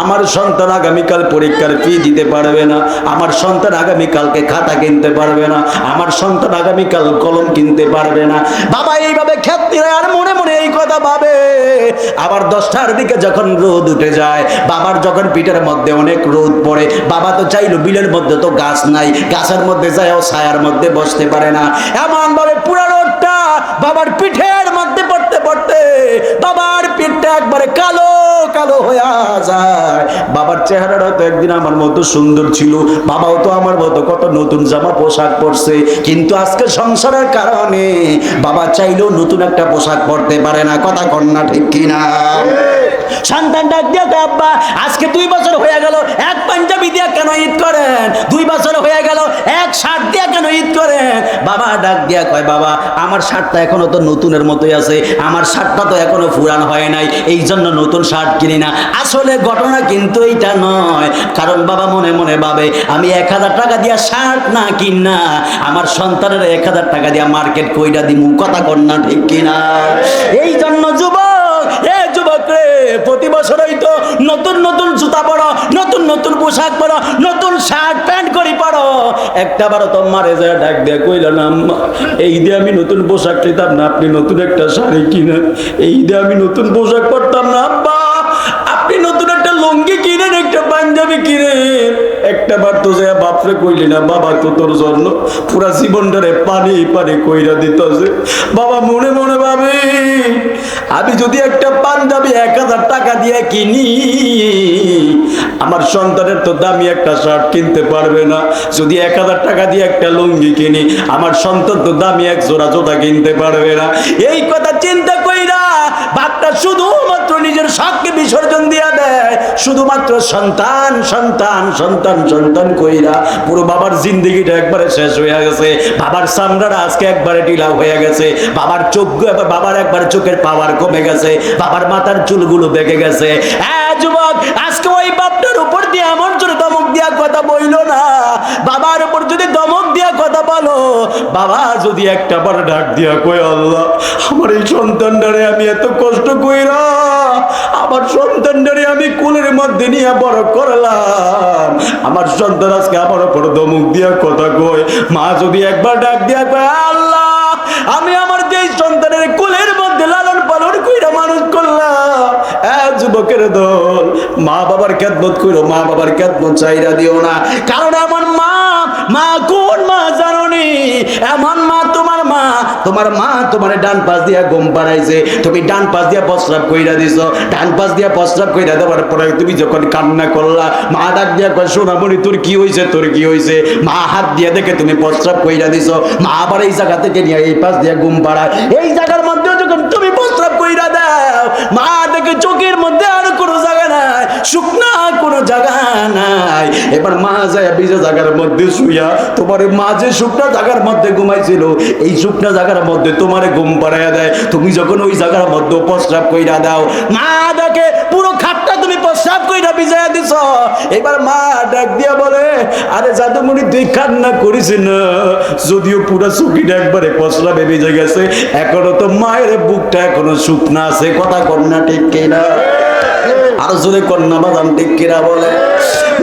আমার সন্তান আগামীকাল পরীক্ষার ফি দিতে পারবে না, আমার সন্তান আগামীকালকে খাতা কিনতে পারবে না, আমার সন্তান আগামীকাল কলম কিনতে পারবে না। বাবা এইভাবে ক্ষেত নিরায় আর মনে মনে এই কথা ভাবে। আবার 10টার দিকে যখন রোদ উঠে যায়, বাবার যখন পিঠের মধ্যে অনেক রোদ পড়ে, বাবা তো চাইলো বিলের মধ্যে তো গাছ নাই, গাছের মধ্যে যায়ও ছায়ার মধ্যে বসতে পারে না, এমন ভাবে পুরো রোদটা বাবার পিঠের মধ্যে পড়তে পড়তে বাবার পিঠটা একবারে কালো কালো হয়ে যায়। বাবার চেহারাটা তো একদিন আমার মতো সুন্দর ছিল, বাবাও তো আমার মতো কত নতুন জামা পোশাক পরছে, কিন্তু আজকে সংসারের কারণে বাবা চাইলেও নতুন একটা পোশাক পরতে পারে না। কথা কন্যা ঠিক কিনা? সন্তান ডাক দিয়া কয়, আব্বা আজকে 2 বছর হয়ে গেল এক পাঞ্জাবি দিয়া কেন ঈদ করেন? 2 বছর হয়ে গেল এক শার্ট দিয়া কেন ঈদ করেন? বাবা ডাক দিয়া কয়, বাবা আমার শার্টটা এখনো তো নতুনের মতোই আছে, আমার শার্টটা তো এখনো পুরান হয় নাই, এই জন্য নতুন শার্ট কিনি না। আসলে ঘটনা কিন্তু এইটা নয়, কারণ বাবা মনে মনে ভাবে আমি 1000 টাকা দিয়া শার্ট না কিনা আমার সন্তানের 1000 টাকা দিয়া মার্কেট কইরা দিমু। কথা কন্যা ঠিক কিনা? এই জন্য যুবক, যুবক রে, প্রতি বছর হয়তো নতুন নতুন জুতা পরো, নতুন নতুন পোশাক পরো, নতুন শার্ট প্যান্ট করি পরো, একটা বারো তো মারে যায় ডাক দিয়ে কইল না, আম্মা এই দিয়ে আমি নতুন পোশাক নিতাম না, আপনি নতুন একটা শাড়ি কিনেন। এই দিয়ে আমি নতুন পোশাক পরতাম না, আব্বা আপনি নতুন একটা লুঙ্গি কিনেন, একটা পাঞ্জাবি কিনেন। একটা বার তো যে বাপরে কইলি না, বাবা তো তোর জন্য পুরা জীবনটারে পানি পানি কইরা দিতেছে। বাবা মনে মনে ভাবে আমি যদি একটা পাঞ্জাবি 1000 টাকা দিয়ে কিনি, আমার সন্তানের তো দামি একটা শার্ট কিনতে পারবে না। যদি 1000 টাকা দিয়ে একটা লুঙ্গি কিনি, আমার সন্তান তো দামি এক জোড়া জুতা কিনতে পারবে না। এই কথা চিন্তা কইরা বাপটা শুধুমাত্র নিজের শখকে বিসর্জন দিয়া দেয়, শুধুমাত্র সন্তান সন্তান সন্তান সন্তান কইরা পুরো বাবার জিন্দেগিটা একবারে শেষ হয়ে গেছে। বাবার চামড়াটা আজকে একবারে ঢিলা হয়ে গেছে, বাবার চোখ, বাবার একবার চোখের পাওয়ার কমে গেছে, বাবার মাথার চুলগুলো বেঁকে গেছে। যুবক আজকে ওই বাপটার উপর দিয়ে এমন জোরে ধমক দিয়া কথা বইল না, বাবার উপর যদি ধমক দিয়া কথা বলো, বাবা যদি একটা বার ডাক দিয়া কই, আল্লাহ আমার এই সন্তানটারে আমি এত কষ্ট কইরা আমার সন্তানটারে আমি কোলের মধ্যে নিয়ে বড় করলাম, আমার সন্তান আজকে আমার উপর ধমক দিয়া কথা কয়। মা যদি একবার ডাক দিয়া কয়, আল্লাহ আমি আমার যে সন্তানের কোলের মধ্যে লালন পালন কইরা মানুষ করলাম, যুবকের দল মা বাবার খেদমত কইরো, মা বাবার খেদমত চাইরা দিও না। কারণ এমন মা, মা কোন মা জানোনি? এমন মা তোমার মা, তোমার মা তোমার ডান পাশ দিয়া ঘুম পাড়াইছে, তুমি ডান পাশ দিয়া প্রস্রাব কইরা দিছো, ডান পাশ দিয়া প্রস্রাব কইরা দেওয়ার পরে তুমি যখন কান্না করলা, মা ডাক দিয়া কয়, সোনামণি তোর কি হইছে, তোর কি হইছে? মা হাত দিয়া দেখে তুমি প্রস্রাব কইরা দিছো, মা আবার এই জায়গা থেকে নিয়ে এই পাশ দিয়া ঘুম পাড়ায়, এই জায়গার মধ্যে যখন তুমি প্রস্রাব কইরা দাও, মা দেখে চোখের মধ্যে আর কোনো জায়গা নাই, শুকনা কোনো জায়গা নাই। এবার মা যায় ভিজে জায়গার মধ্যে শুইয়া, তোমার মা যে শুকনা জায়গার মধ্যে ঘুমাইছিল, এই শুকনা জায়গার মধ্যে তোমারে ঘুম পাড়াইয়া দেয়। তুমি যখন ওই জায়গার মধ্যে প্রস্রাব কইরা দাও, মা দেখে পুরো খাটটা তুমি প্রস্রাব কইরা ভিজাইয়া দিছ। এবার মা ডাক দিয়া বলে, আরে জাদুমণি তুই কান্না করিস না, যদিও পুরো চুকিটা একবারে প্রস্রাবে ভিজে গেছে, এখনো তো মায়ের বুকটা এখনো শুকনা আছে। কথা কন্যা ঠিক কিনা? আর জোরে কন্যা বাদাম ঠিক কিনা বলে?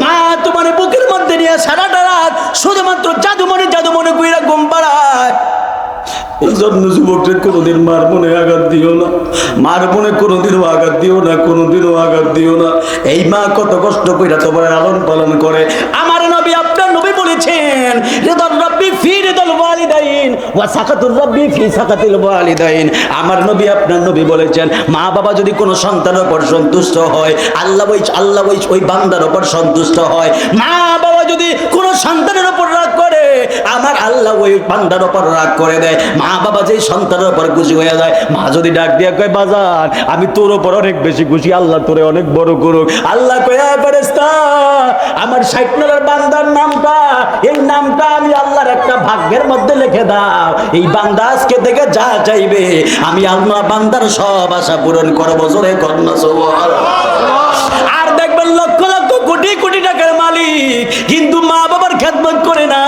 মা তোমার বুকের মধ্যে নিয়ে সারাটা রাত শুধুমাত্র জাদুমণি জাদুমণি কইরা ঘুম পাড়ায়। এই জন্য যুবকদের কোনোদিন মার মনে আঘাত দিও না, মার মনে কোনোদিনও আঘাত দিও না, কোনোদিনও আঘাত দিও না। এই মা কত কষ্ট কইরা তোমার লালন পালন করে। আমার নবী, আপনার নবী বলেছেন, রিদাল রাব্বি ফি রিদাল ওয়ালিদাইন ওয়া সাকাতুর রাব্বি ফি সাকাতিল ওয়ালিদাইন। আমার নবী, আপনার নবী বলেছেন, মা বাবা যদি কোনো সন্তানের উপর সন্তুষ্ট হয়, আল্লাহ ওই বান্দার উপর সন্তুষ্ট হয়। মা বাবা যদি কোনো সন্তানের উপর রাগ করে, আল্লাহ ওই বান্দার উপর রাগ করে দেয়। মা বাবা যেই সন্তানের উপর খুশি হয়ে যায়, মা যদি ডাক দিয়ে কয় বাজার আমি তোর উপর অনেক বেশি খুশি, আল্লাহ তোরে অনেক বড় করুক। আল্লাহ কয় ফেরেশতা আমার 60 নম্বর বান্দার নামটা, এই নামটা আমি আল্লাহর একটা ভাগ্যের মধ্যে লিখে দাও। এই বান্দা আজকে থেকে যা চাইবে আমি আল্লাহ বান্দার সব আশা পূরণ করবো। জোরে কন্যা সুবহানাল্লাহ। আর দেখবেন লক্ষ লক্ষ কোটি কোটি টাকার মালিক কিন্তু মা বাবার খেদমত করে না।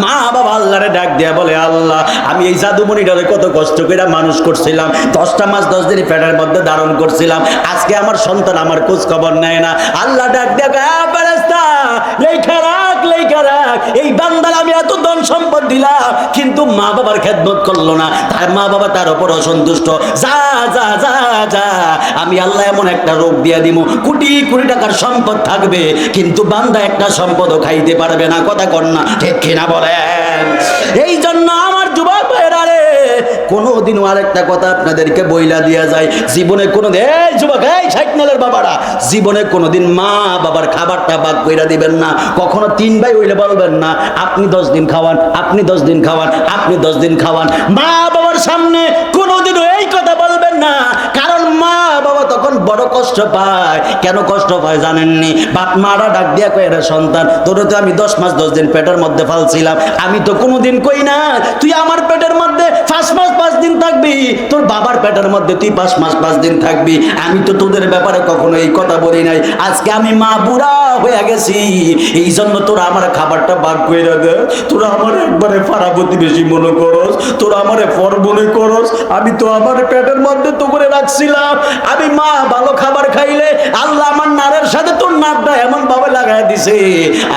মা বাবা আল্লাহরে ডাক দিয়া বলে আল্লাহ আমি এই জাদুমণিটারে কত কষ্ট করে মানুষ করছিলাম, 10টা মাস 10 দিন পেটের মধ্যে ধারণ করছিলাম, আজকে আমার সন্তান আমার খোঁজ খবর নেয় না। আল্লাহ ডাক দিয়া ফেরেশতা লেখা রাখ, লেখা রাখ, এই বান্দার আমি এত ধন সম্পদ দিলাম কিন্তু মা বাবার খেদমত করলো না, তার মা বাবা তার উপর অসন্তুষ্ট। যা যা যা যা, আমি আল্লাহ এমন একটা রোগ দিয়া দিব, কোটি কোটি টাকার সম্পদ থাকবে কিন্তু বান্দা একটা সম্পদও খাইতে পারবে না। কথা কর না, ঠিক কিনা বলেন? এই জন্য আমার যুবক ভাইরা রে, কোনোদিনও আরেকটা কথা আপনাদেরকে বইলা দিয়া যায়, জীবনে কোনোদিন এই যুবক এই 60 নালের বাবারা জীবনে কোনোদিন মা বাবার খাবারটা ভাগ কইরা দিবেন না। কখনো 3 ভাই হইলে বলবেন না আপনি 10 দিন খাওয়ান, আপনি 10 দিন খাওয়ান, আপনি 10 দিন খাওয়ান। মা বাবার সামনে কোনোদিনও এই কথা বলবেন না, কারণ মা বাবা তখন বড় কষ্ট পায়। কেন কষ্ট পায় জানেননি? বাপ মারা ডাক দিয়া কয় রে সন্তান তোর তো আমি 10 মাস 10 দিন পেটের মধ্যে ফালছিলাম, আমি তো কোনোদিন কই না তুই আমার পেটের মধ্যে 5 মাস 5 দিন থাকবি, তোর বাবার পেটের মধ্যে তুই 5 মাস 5 দিন থাকবি, আমি তো তোদের ব্যাপারে কখনো এই কথা বলি নাই। আজকে আমি মা বুড়া হয়ে গেছি, এই জন্য তোরা আমার খাবারটা ভাগ কইরা দে। তোরা আমার একবারে পাড়া প্রতিবেশী মনে করস, তোরা আমারে পর মনে করস, আমি তো আমার পেটের মধ্যে তো করে রাখছিলাম। আমি মা ভালো খাবার খাইলে আল্লাহ আমার নারের সাথে তোর নারটা এমন ভাবে লাগাই দিছে,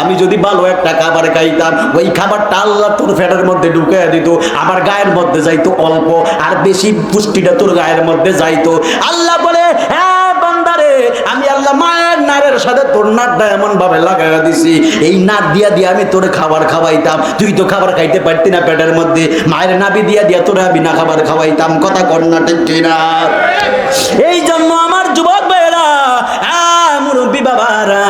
আমি যদি ভালো একটা খাবার খাইতাম ওই খাবারটা আল্লাহ তোর পেটের মধ্যে ঢুকাইয়া দিত, আমার গায়ের মধ্যে যাইতো অল্প, আর বেশি পুষ্টিটা তোর গায়ের মধ্যে যাইতো। আল্লাহ বলে হ্যাঁ বান্দারে আমি আল্লাহ মায়ের নারের সাথে তোর নারটা এমন ভাবে লাগাইয়া দিছি, এই নার দিয়া দিয়া আমি তোর খাবার খাওয়াইতাম, তুই তো খাবার খাইতে পারতি না পেটের মধ্যে, মায়ের নাভি দিয়া দিয়া তোরা বিনা খাবার খাওয়াইতাম। কথা কর না, ঠিক কিনা? এই জন্য আমার যুবক ভাইরা মুরব্বী বাবারা,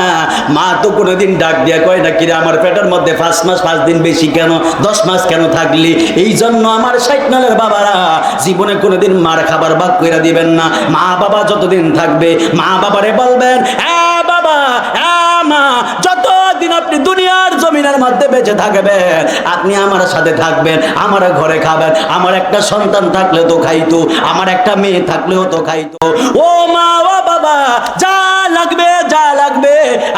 মা তো কোনোদিন ডাক দিয়া কয় না কিরে আমার পেটের মধ্যে 5 মাস 5 দিন বেশি কেন, 10 মাস কেন থাকলি? এই জন্য আমার 60 নালের বাবারা জীবনে কোনোদিন মার খাবার ভাগ কইরা দিবেন না। মা বাবা যতদিন থাকবে মা বাবারে বলবেন বাবা মা যতদিন আপনি দুনিয়ার জমিনের মধ্যে বেঁচে থাকবেন আপনি আমার সাথে থাকবেন, আমার ঘরে খাবেন, আমার একটা সন্তান থাকলে তো খাইতো, আমার একটা মেয়ে থাকলেও তো খাইতো। ও মা ও বাবা যা লাগবে যা লাগবে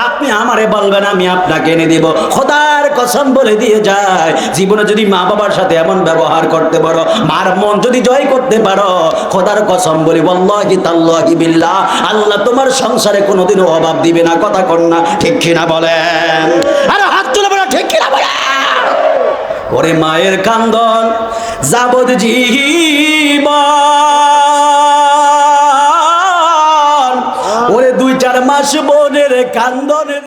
আপনি আমারে বলবেন, আমি আপনাকে এনে দিব। খোদার কসম বলে দিয়ে যায়, জীবনে যদি মা বাবার সাথে এমন ব্যবহার করতে পারো, মার মন যদি জয় করতে পারো, খোদার কসম বলি ওয়াল্লাহি তাল্লাহি বিল্লাহ আল্লাহ তোমার সংসারে কোনোদিনও অভাব দিবে না। কথা কর না, ঠিক কিনা বলেন? আরে হাত তুলে বলো, ঠিক কিনা বলেন? ওরে মায়ের কান্দন যাবজ্জীবন, ওরে 2-4 মাস বোনের কান্দনের